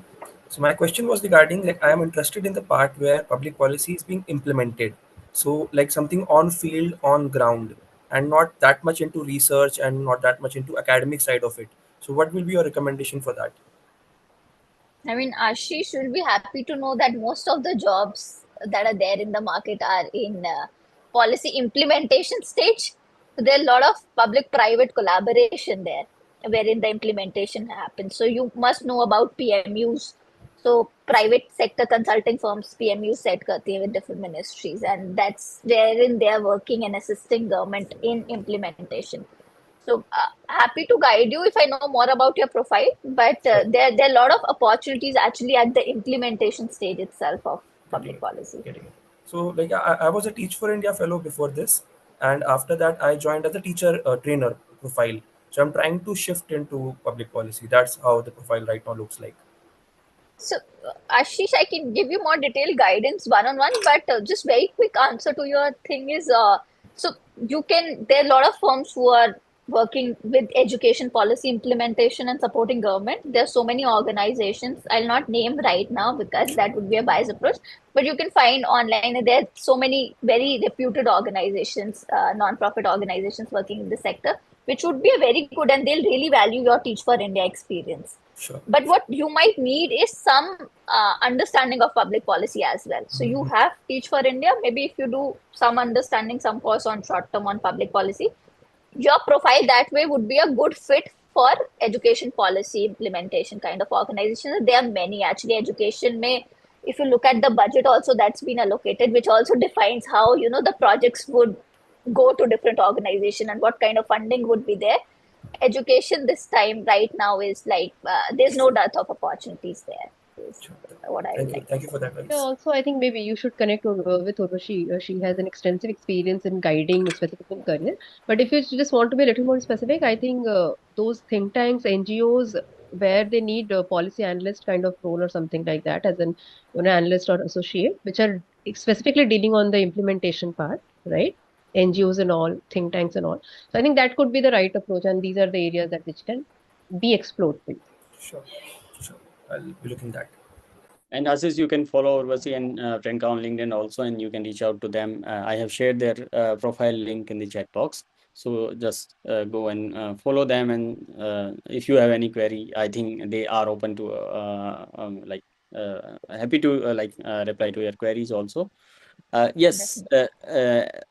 So my question was regarding, like, I am interested in the part where public policy is being implemented. So like something on field, on ground, and not that much into research and not that much into academic side of it. So what will be your recommendation for that? I mean, Ashish will be happy to know that most of the jobs that are there in the market are in policy implementation stage. So there are a lot of public-private collaboration there, wherein the implementation happens. So you must know about PMUs. So private sector consulting firms, PMUs set करती है with different ministries, and that's wherein they are working and assisting government in implementation. So happy to guide you if I know more about your profile, but Sure. there are a lot of opportunities actually at the implementation stage itself of Getting public it. policy. Getting it. So like I was a Teach for India fellow before this, and after that I joined as a teacher trainer profile. So I'm trying to shift into public policy. That's how the profile right now looks like. So, Ashish, I can give you more detailed guidance one on one, but just very quick answer to your thing is so you can, there are a lot of firms who are working with education policy implementation and supporting government. There are so many organizations. I'll not name right now because that would be a biased approach, but you can find online. There are so many very reputed organizations, non-profit organizations working in the sector, which would be a very good, and they'll really value your Teach for India experience. Sure. But what you might need is some understanding of public policy as well. So you have Teach for India. Maybe if you do some understanding, some course on short term on public policy, your profile that way would be a good fit for education policy implementation kind of organizations. There are many actually. Education may, if you look at the budget also that's been allocated, which also defines how the projects would go to different organization and what kind of funding would be there. Education this time right now is like there's no dearth of opportunities there is Sure. what I would Thank you. like to Thank you say. for that, Yeah, guys. also, I think maybe you should connect with Urvashi. She has an extensive experience in guiding specific in career. But if you just want to be a little more specific, I think those think tanks, NGOs, where they need a policy analyst kind of role or something like that, as an analyst or associate, which are specifically dealing on the implementation part, right? NGOs and all, think tanks and all. So I think that could be the right approach, and these are the areas that which can be explored for you. Sure. Sure. I'll be looking that. And Ashish, you can follow Urvashi and Priyanka on LinkedIn also, and you can reach out to them. I have shared their profile link in the chat box. So just go and follow them. And if you have any query, I think they are open to happy to reply to your queries also. Yes, Definitely.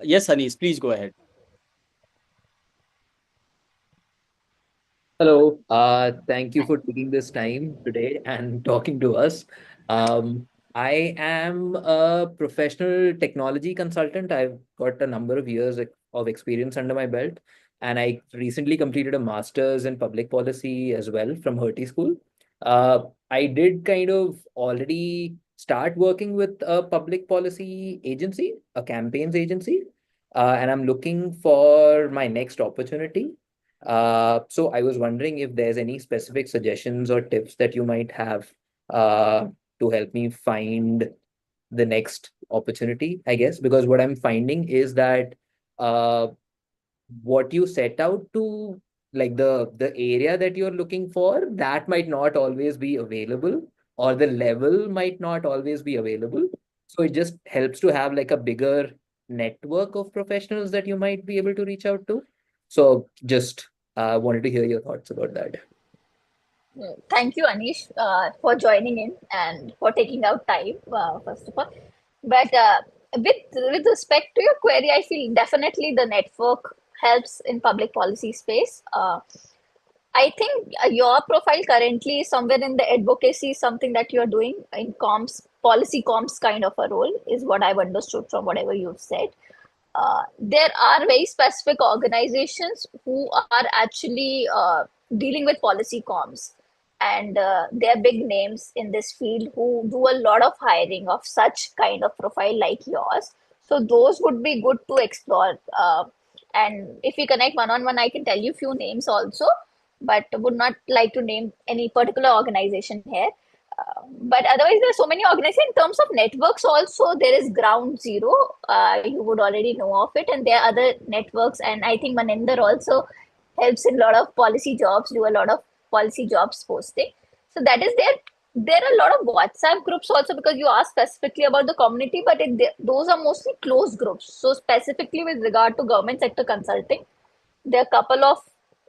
yes, Anis, please go ahead. Hello. Thank you for taking this time today and talking to us. Um, I am a professional technology consultant. I've got a number of years of experience under my belt, and I recently completed a master's in public policy as well from Hertie School. I did kind of already start working with a public policy agency, a campaigns agency, and I'm looking for my next opportunity. So I was wondering if there's any specific suggestions or tips that you might have to help me find the next opportunity, I guess, because what I'm finding is that uh, what you set out to, like the area that you're looking for, that might not always be available, or the level might not always be available. So it just helps to have like a bigger network of professionals that you might be able to reach out to. So just wanted to hear your thoughts about that. Thank you, Anish, for joining in and for taking out time, first of all. But with respect to your query, I feel definitely the network helps in public policy space. I think your profile currently is somewhere in the advocacy, something that you're doing in comms, policy comms kind of a role, is what I've understood from whatever you've said. There are very specific organizations who are actually dealing with policy comms, and they're big names in this field who do a lot of hiring of such kind of profile like yours. So those would be good to explore. And if we connect one on one, I can tell you few names also, but would not like to name any particular organization here. But otherwise, there are so many organizations. In terms of networks, also there is Ground Zero. You would already know of it, and there are other networks. And I think Maninder also helps in a lot of policy jobs, do a lot of policy jobs posting. So that is there. There are a lot of WhatsApp groups also, because you asked specifically about the community, but those are mostly closed groups. So specifically with regard to government sector consulting, there are a couple of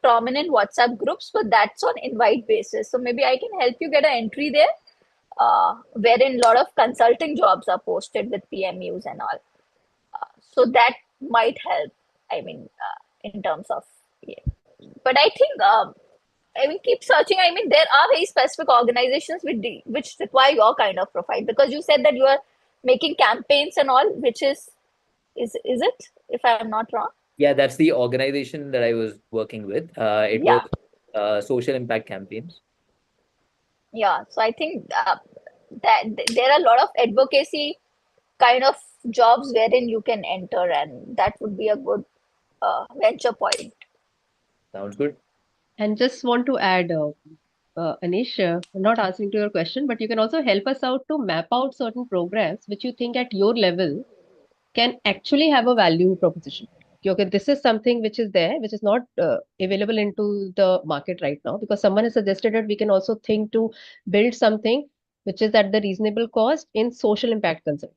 prominent WhatsApp groups, but that's on invite basis. So maybe I can help you get an entry there, wherein a lot of consulting jobs are posted with PMUs and all. So that might help. I mean, in terms of, yeah. But I think, I mean, keep searching. I mean, there are very specific organizations which require your kind of profile, because you said that you are making campaigns and all, which is it? If I'm not wrong. Yeah, that's the organization that I was working with. It Yeah. was social impact campaigns. Yeah, so I think that there are a lot of advocacy kind of jobs wherein you can enter, and that would be a good venture point. Sounds good. And just want to add, Anish, not answering to your question, but you can also help us out to map out certain programs which you think at your level can actually have a value proposition. Okay, this is something which is there, which is not available into the market right now, because someone has suggested that we can also think to build something which is at the reasonable cost in social impact consulting.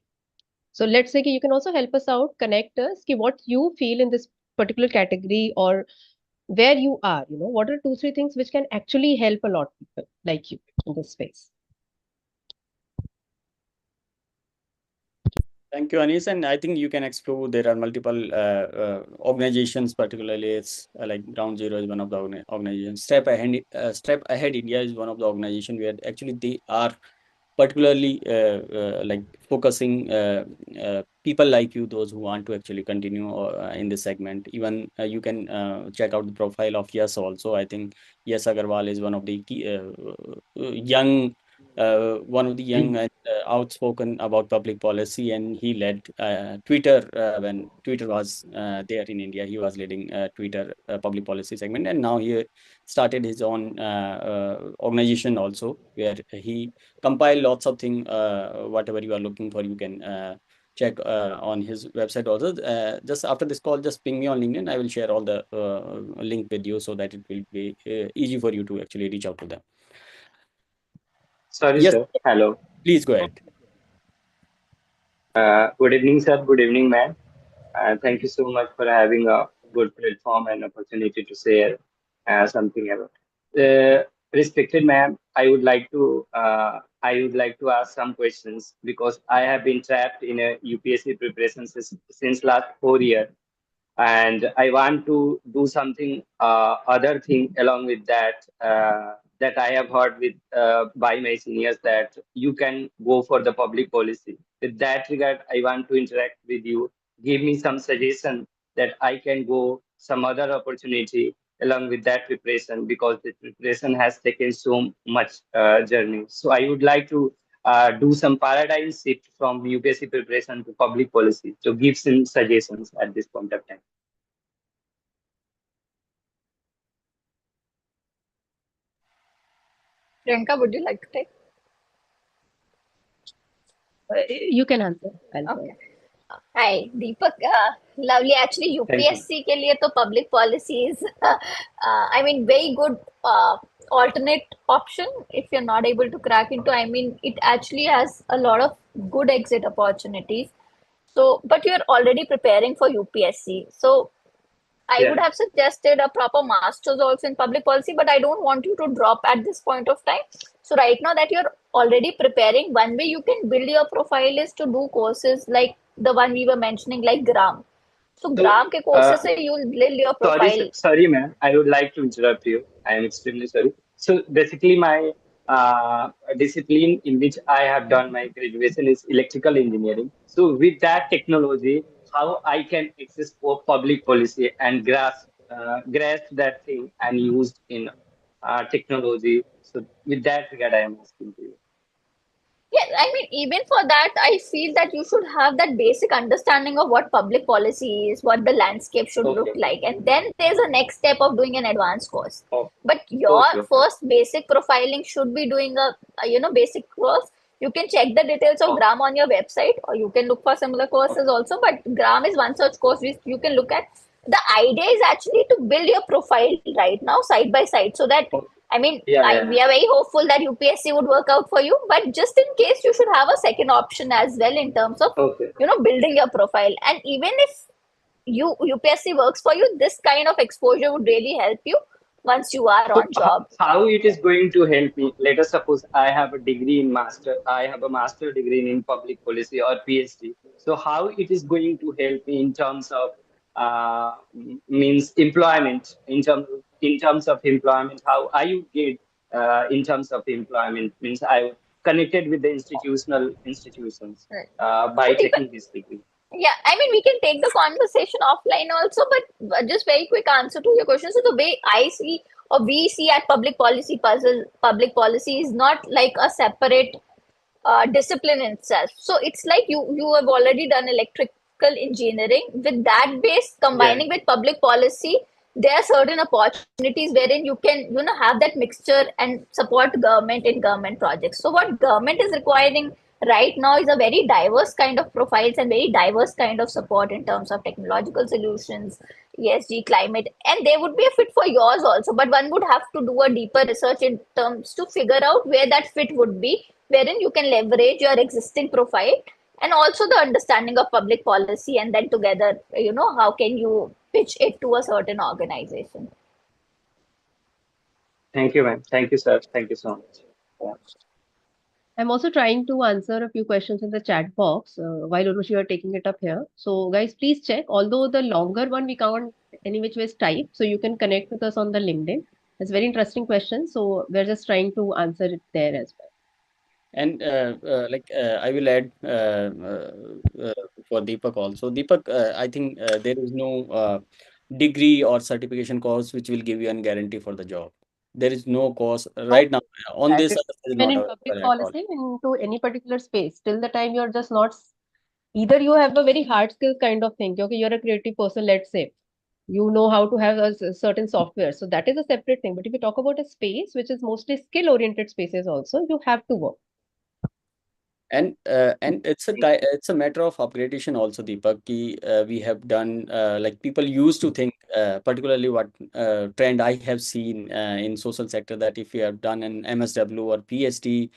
So let's say you can also help us out, connect us, what you feel in this particular category, or where you are, what are 2, 3 things which can actually help a lot of people like you in this space. Thank you, Anis. And I think you can explore. There are multiple organizations, particularly it's like Ground Zero is one of the organizations. Step Ahead India is one of the organizations where actually they are particularly like focusing people like you, those who want to actually continue in this segment. Even you can check out the profile of Yes also. I think Yes Agarwal is one of the key, young and outspoken about public policy, and he led Twitter when Twitter was there in India. He was leading Twitter public policy segment, and now he started his own organization also, where he compile lots of things. Whatever you are looking for, you can check on his website also. Just after this call, just ping me on LinkedIn. I will share all the link with you, so that it will be easy for you to actually reach out to them. Sorry, Yes, sir. Hello. please go ahead. Good evening, sir. Good evening, ma'am. Thank you so much for having a good platform and opportunity to share something about. Respected ma'am, I would like to ask some questions, because I have been trapped in a UPSC preparation since last 4 years, and I want to do something other thing along with that. That I have heard with by my seniors, that you can go for the public policy. With that regard, I want to interact with you. Give me some suggestion that I can go some other opportunity along with that preparation, because the preparation has taken so much journey. So I would like to do some paradigm shift from UPSC preparation to public policy. So give some suggestions at this point of time. Priyanka, would you like to take? You can answer. Okay. Hi, Deepak. Lovely. Actually, Thank you. UPSC के लिए तो public policy is, I mean, very good alternate option if you're not able to crack into. I mean, it actually has a lot of good exit opportunities. So, but you're already preparing for UPSC. So, I would Yeah. have suggested a proper master's also in public policy, but I don't want you to drop at this point of time. So right now that you're already preparing, one way you can build your profile is to do courses like the one we were mentioning, like Gram. So So, Gram ke courses se you'll build your profile. sorry, ma'am. I would like to interrupt you. I am extremely sorry. So basically, my discipline in which I have done my graduation is electrical engineering. So with that technology, how I can access for public policy and grasp that thing and used in technology. So with that regard, I am asking to you. Yeah, I mean, even for that, I feel that you should have that basic understanding of what public policy is, what the landscape should look Okay. like, and then there's a next step of doing an advanced course. Oh, But your okay. Okay. first basic profiling should be doing a basic course. You can check the details of Okay. Gram on your website, or you can look for similar courses also. But Gram is one such course which you can look at. The idea is actually to build your profile right now side by side, so that Okay. I mean, Yeah. we are very hopeful that UPSC would work out for you, but just in case, you should have a second option as well in terms of, Okay. building your profile. And even if UPSC works for you, this kind of exposure would really help you once you are So on job. how it is going to help me? Let us suppose I have a degree in master. I have a master degree in public policy or PhD. So how it is going to help me in terms of means employment in terms of employment? How I would get in terms of employment means I connected with the institutions Right. by So, Deepak, taking this degree. yeah, I mean, we can take the conversation offline also, but just very quick answer to your question. So the way I see or we see at public policy puzzle, public policy is not like a separate discipline in itself. So it's like you have already done electrical engineering. With that base, Yeah. combining with public policy, there are certain opportunities wherein you can have that mixture and support government in government projects. So what government is requiring right now is a very diverse kind of profiles and very diverse kind of support in terms of technological solutions, ESG, climate, and they would be a fit for yours also. But one would have to do a deeper research in terms to figure out where that fit would be, wherein you can leverage your existing profile and also the understanding of public policy, and then together, how can you pitch it to a certain organization. Thank you, ma'am. Thank you, sir. Thank you so much. Yeah. I'm also trying to answer a few questions in the chat box while Urushi, you are taking it up here. So, guys, please check. Although the longer one we can't any which ways type, so you can connect with us on the LinkedIn. It's very interesting question. So, we're just trying to answer it there as well. And I will add for Deepak also. Deepak, I think there is no degree or certification course which will give you a guarantee for the job. There is no course right now on That this is earth is even not in available public at all. policy into any particular space. Till the time you're just not either you have a very hard skills kind of thing. Okay, you're a creative person, let's say. You know how to have a certain software. So that is a separate thing. But if you talk about a space which is mostly skill oriented spaces also, you have to work. And it's a matter of upgradation also, Deepak. We have done like people used to think, particularly what trend I have seen in social sector, that if you have done an MSW or PhD,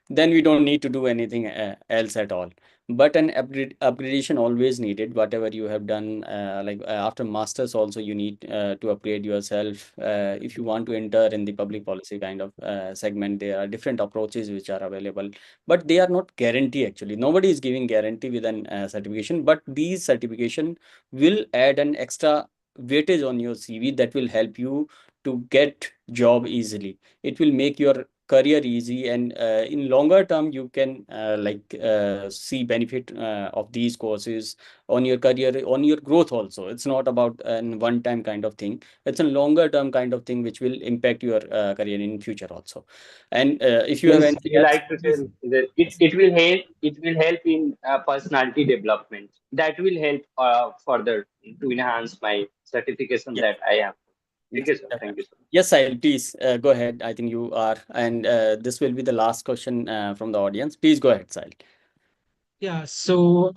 then we don't need to do anything else at all. But an upgradation always needed. Whatever you have done, after masters, also you need to upgrade yourself. If you want to enter in the public policy kind of segment, there are different approaches which are available, but they are not guarantee actually. Nobody is giving guarantee with an certification, but these certification will add an extra weightage on your CV that will help you to get job easily. It will make your career easy, and in longer term you can see benefit of these courses on your career, on your growth also. It's not about an one time kind of thing. It's a longer term kind of thing which will impact your career in future also. And if you have Means anything you else, like to please. tell that it will help in personality development. That will help further to enhance my certification Yes, that I have. Thank yes, you, sir. Thank you, definitely. sir. Yes, Sahil, please go ahead. I think you are, and this will be the last question from the audience. Please go ahead, Sahil. Yeah, so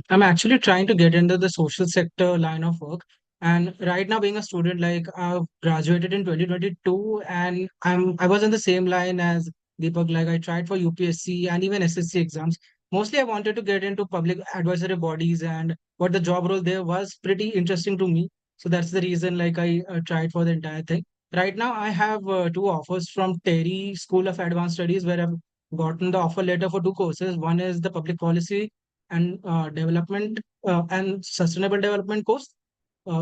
I'm actually trying to get into the social sector line of work. And right now, being a student, like I've graduated in 2022, and I was in the same line as Deepak. Like I tried for UPSC and even SSC exams. Mostly, I wanted to get into public advisory bodies, and what the job role there was pretty interesting to me. So that's the reason, like I tried for the entire thing. Right now, I have two offers from Terry School of Advanced Studies, where I've gotten the offer letter for two courses. One is the public policy and development and sustainable development course.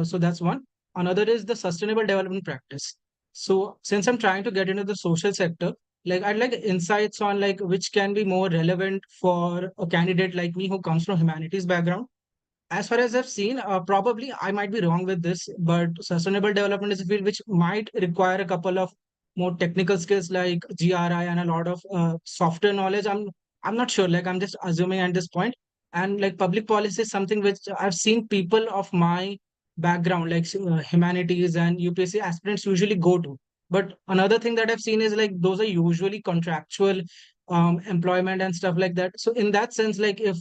So that's one. Another is the sustainable development practice. So since I'm trying to get into the social sector, like I'd like insights on like which can be more relevant for a candidate like me who comes from humanities background. As far as I've seen, probably I might be wrong with this, but sustainable development is a field which might require a couple of more technical skills like GRI and a lot of software knowledge. I'm not sure. Like I'm just assuming at this point. And like public policy is something which I've seen people of my background, like humanities and UPSC aspirants usually go to. But another thing that I've seen is like those are usually contractual employment and stuff like that. So in that sense, like if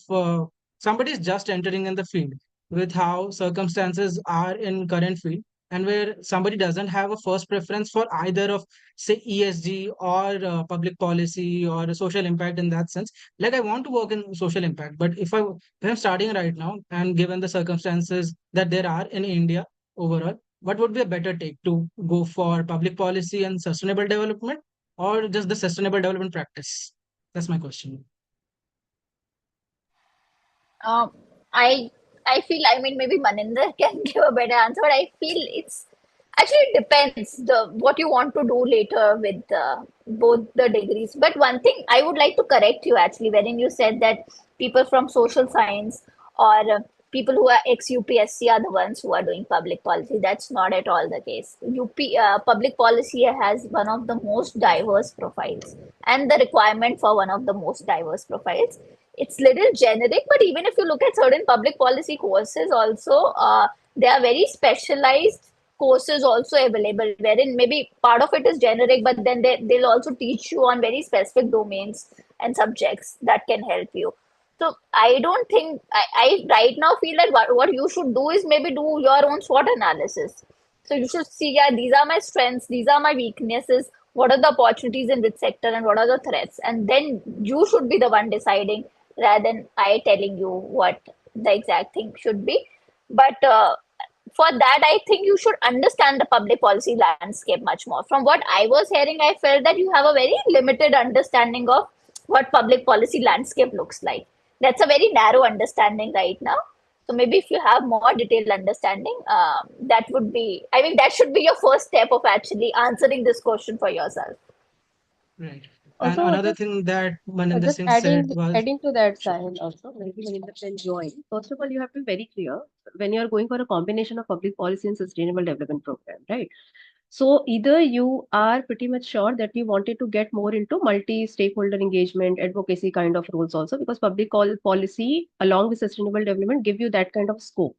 somebody is just entering in the field with how circumstances are in current field and where somebody doesn't have a first preference for either of say ESG or public policy or social impact in that sense, like I want to work in social impact, but if I'm starting right now and given the circumstances that there are in India overall, what would be a better take to go for public policy and sustainable development or just the sustainable development practice? That's my question. Um, I I feel, I mean, maybe Maninder can give a better answer, but I feel it's actually it depends the what you want to do later with both the degrees. But one thing I would like to correct you actually, wherein you said that people from social science or people who are ex UPSC are the ones who are doing public policy. That's not at all the case. Public policy has one of the most diverse profiles and the requirement for one of the most diverse profiles. It's little generic, but even if you look at certain public policy courses also, there are very specialized courses also available, wherein maybe part of it is generic, but then they'll also teach you on very specific domains and subjects that can help you. So I don't think I right now feel that what you should do is maybe do your own SWOT analysis. So you should see, yeah, these are my strengths, these are my weaknesses, what are the opportunities in which sector and what are the threats, and then you should be the one deciding rather than I telling you what the exact thing should be. But for that, I think you should understand the public policy landscape much more. From what I was hearing, I felt that you have a very limited understanding of what public policy landscape looks like. That's a very narrow understanding right now. So maybe if you have more detailed understanding, that would be, I mean, that should be your first step of actually answering this question for yourself. Right. And Also, another just thing that Maninder just Singh said was, adding to that, sure. Sahil, also, maybe when you can join. First of all, you have to be very clear when you are going for a combination of public policy and sustainable development program, right? So either you are pretty much sure that you wanted to get more into multi-stakeholder engagement, advocacy kind of roles also, because policy along with sustainable development give you that kind of scope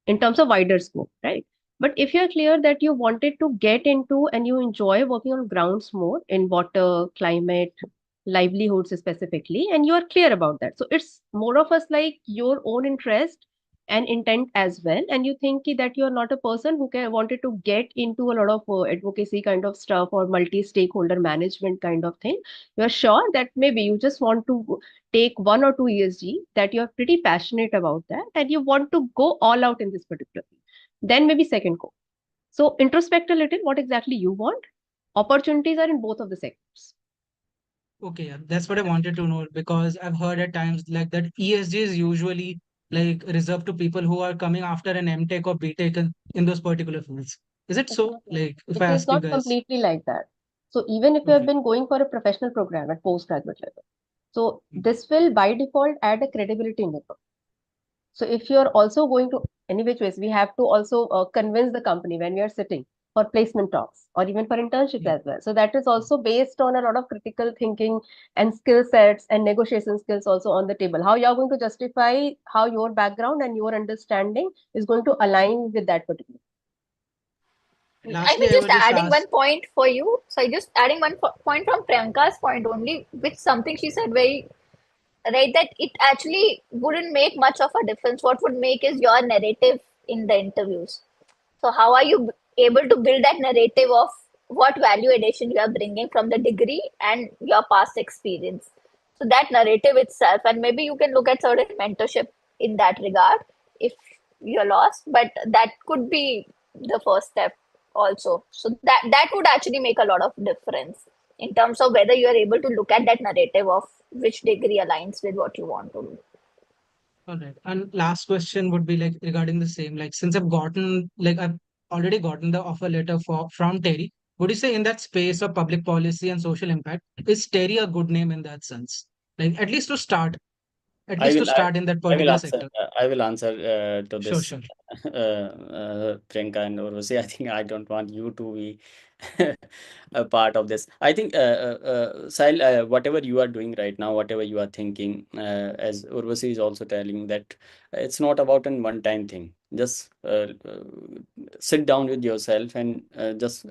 in terms of wider scope, right? But if you're clear that you wanted to get into and you enjoy working on grounds more in water, climate, livelihoods specifically, and you are clear about that. So it's more of us like your own interest and intent as well. And you think that you're not a person who wanted to get into a lot of advocacy kind of stuff or multi-stakeholder management kind of thing. You're sure that maybe you just want to take 1 or 2 ESG that you're pretty passionate about that and you want to go all out in this particular field. Then maybe second go. So introspect a little what exactly you want. Opportunities are in both of the sectors. Okay, yeah, that's what I wanted to know because I've heard at times like that ESG is usually like reserved to people who are coming after an MTech or BTech in those particular fields. Is it It's so? not Like if It I is ask you not guys, completely like that. So even if you have okay. been going for a professional program at postgraduate level, so Mm. this will by default add a credibility in it. So if you're also going to any which ways, we have to also convince the company when we are sitting for placement talks or even for internships Yeah. as well. So that is also based on a lot of critical thinking and skill sets and negotiation skills also on the table. How you're going to justify how your background and your understanding is going to align with that particular. And I lastly, mean, I just would just adding one ask, point for you. So, just adding one point from Priyanka's point only, which something she said very right, that it actually wouldn't make much of a difference. What would make is your narrative in the interviews. So how are you able to build that narrative of what value addition you are bringing from the degree and your past experience? So that narrative itself, and maybe you can look at certain mentorship in that regard if you're lost, but that could be the first step also. So that would actually make a lot of difference in terms of whether you are able to look at that narrative of which degree aligns with what you want to do. All right. And last question would be like regarding the same. Like since I've already gotten the offer letter from Terry, would you say in that space of public policy and social impact, is Terry a good name in that sense? Like at I least to will I, start in that I will particular answer sector. I will answer to Sure, this sure. Priyanka and Urvashi. I think I don't want you to be a part of this. I think Sahil, whatever you are doing right now, whatever you are thinking, as Urvashi is also telling that it's not about an one-time thing. Just sit down with yourself and just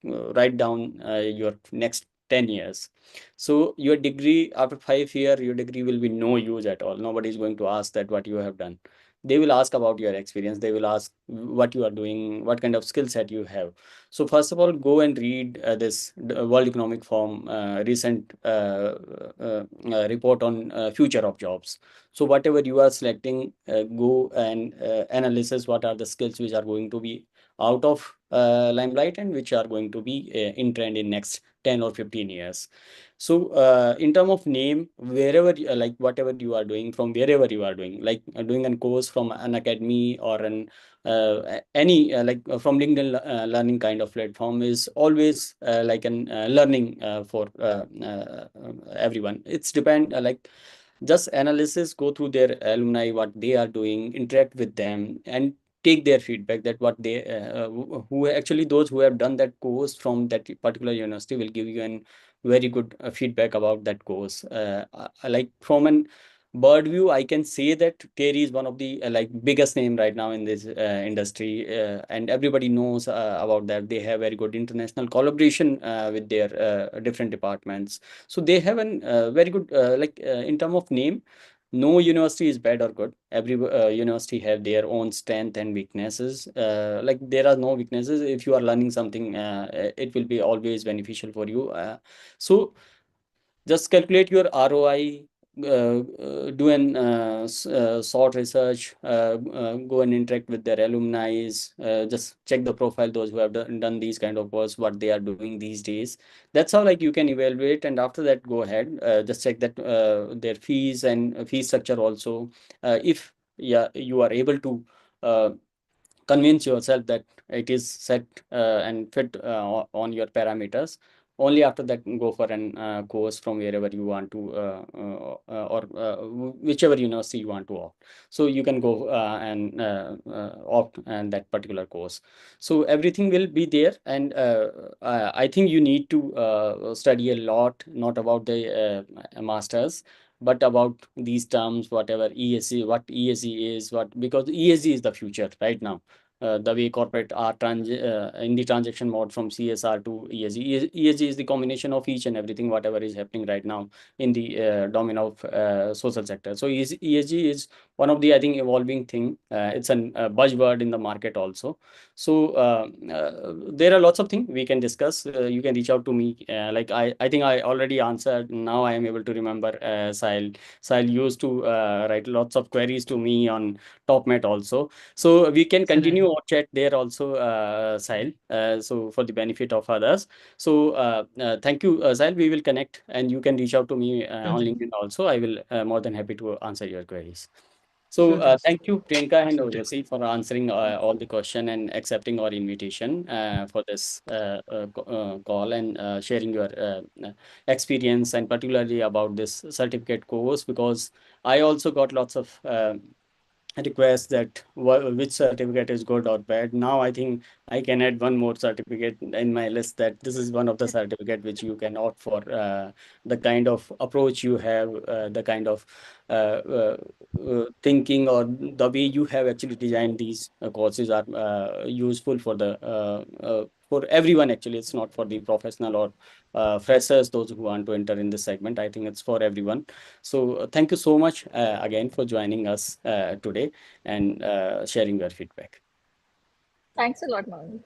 write down your next 10 years. So your degree after 5 years, your degree will be no use at all. Nobody is going to ask that what you have done. They will ask about your experience. They will ask what you are doing, what kind of skill set you have. So first of all, go and read this World Economic Forum recent report on future of jobs. So whatever you are selecting, go and analysis what are the skills which are going to be out of limelight and which are going to be in trend in next 10 or 15 years. So, in terms of name, wherever like whatever you are doing, from wherever you are doing, like doing a course from an academy or an any from LinkedIn learning kind of platform is always like an learning for everyone. It's depend like just analysis, go through their alumni, what they are doing, interact with them, and take their feedback that what they who actually those who have done that course from that particular university will give you an very good feedback about that course. Like from an bird view, I can say that Terry is one of the like biggest name right now in this industry, and everybody knows about that. They have very good international collaboration with their different departments. So they have an very good in terms of name. No university is bad or good. Every university have their own strength and weaknesses. Like there are no weaknesses. If you are learning something, it will be always beneficial for you. So just calculate your ROI, do an short research, go and interact with their alumni, just check the profile, those who have done these kind of works, what they are doing these days. That's how like you can evaluate, and after that, go ahead, just check that their fees and fee structure also. If yeah, you are able to convince yourself that it is set and fit on your parameters. Only after that, go for an course from wherever you want to or whichever university you want to opt. So you can go and opt and that particular course. So everything will be there, and I think you need to study a lot, not about the masters, but about these terms, whatever ESG, what ESG is, what because ESG is the future right now. The way corporate are in the transaction mode from CSR to ESG. ESG is the combination of each and everything, whatever is happening right now in the domain of social sector. So ESG is one of the, I think, evolving thing. It's a buzzword in the market also. So there are lots of things we can discuss. You can reach out to me. I think I already answered. Now I am able to remember. Sahil used to write lots of queries to me on TopMat also. So we can continue our chat there also, Sahil. So for the benefit of others. So thank you, Sahil. We will connect, and you can reach out to me on Sure. LinkedIn also. I will more than happy to answer your queries. So Sure, sure. thank you, Priyanka and Absolutely. Urvashi, for answering all the question and accepting our invitation for this call and sharing your experience, and particularly about this certificate course, because I also got lots of request that which certificate is good or bad. Now I think I can add one more certificate in my list, that this is one of the certificate which you can opt for. The kind of approach you have, the kind of thinking, or the way you have actually designed these courses are useful for the for everyone. Actually, it's not for the professional or freshers, those who want to enter in this segment. I think it's for everyone. So thank you so much again for joining us today and sharing your feedback. Thanks a lot, Mom.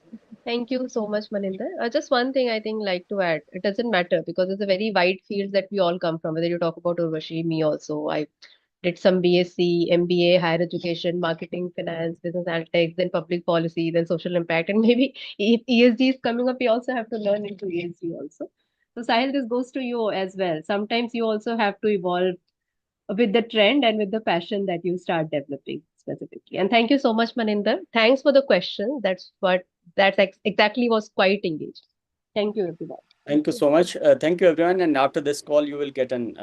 Thank you so much, Maninder. Just one thing I think like to add. It doesn't matter because it's a very wide field that we all come from. Whether you talk about Urvashi, me also. I did some BSc, MBA, higher education, marketing, finance, business analytics, then public policy, then social impact, and maybe if ESG is coming up, we also have to learn into ESG also. So Sahil, this goes to you as well. Sometimes you also have to evolve with the trend and with the passion that you start developing specifically. And thank you so much, Maninder. Thanks for the question. Exactly was quite engaged. Thank you, everyone. Thank you so much. Thank you, everyone. And after this call, you will get an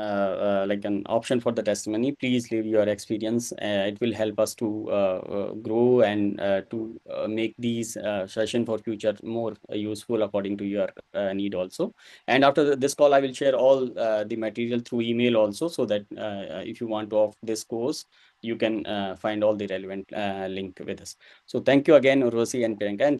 option for the testimony. Please leave your experience. It will help us to grow and to make these session for future more useful according to your need also. And after this call, I will share all the material through email also, so that if you want to opt this course, you can find all the relevant link with us. So thank you again, Urvashi and Priyanka. And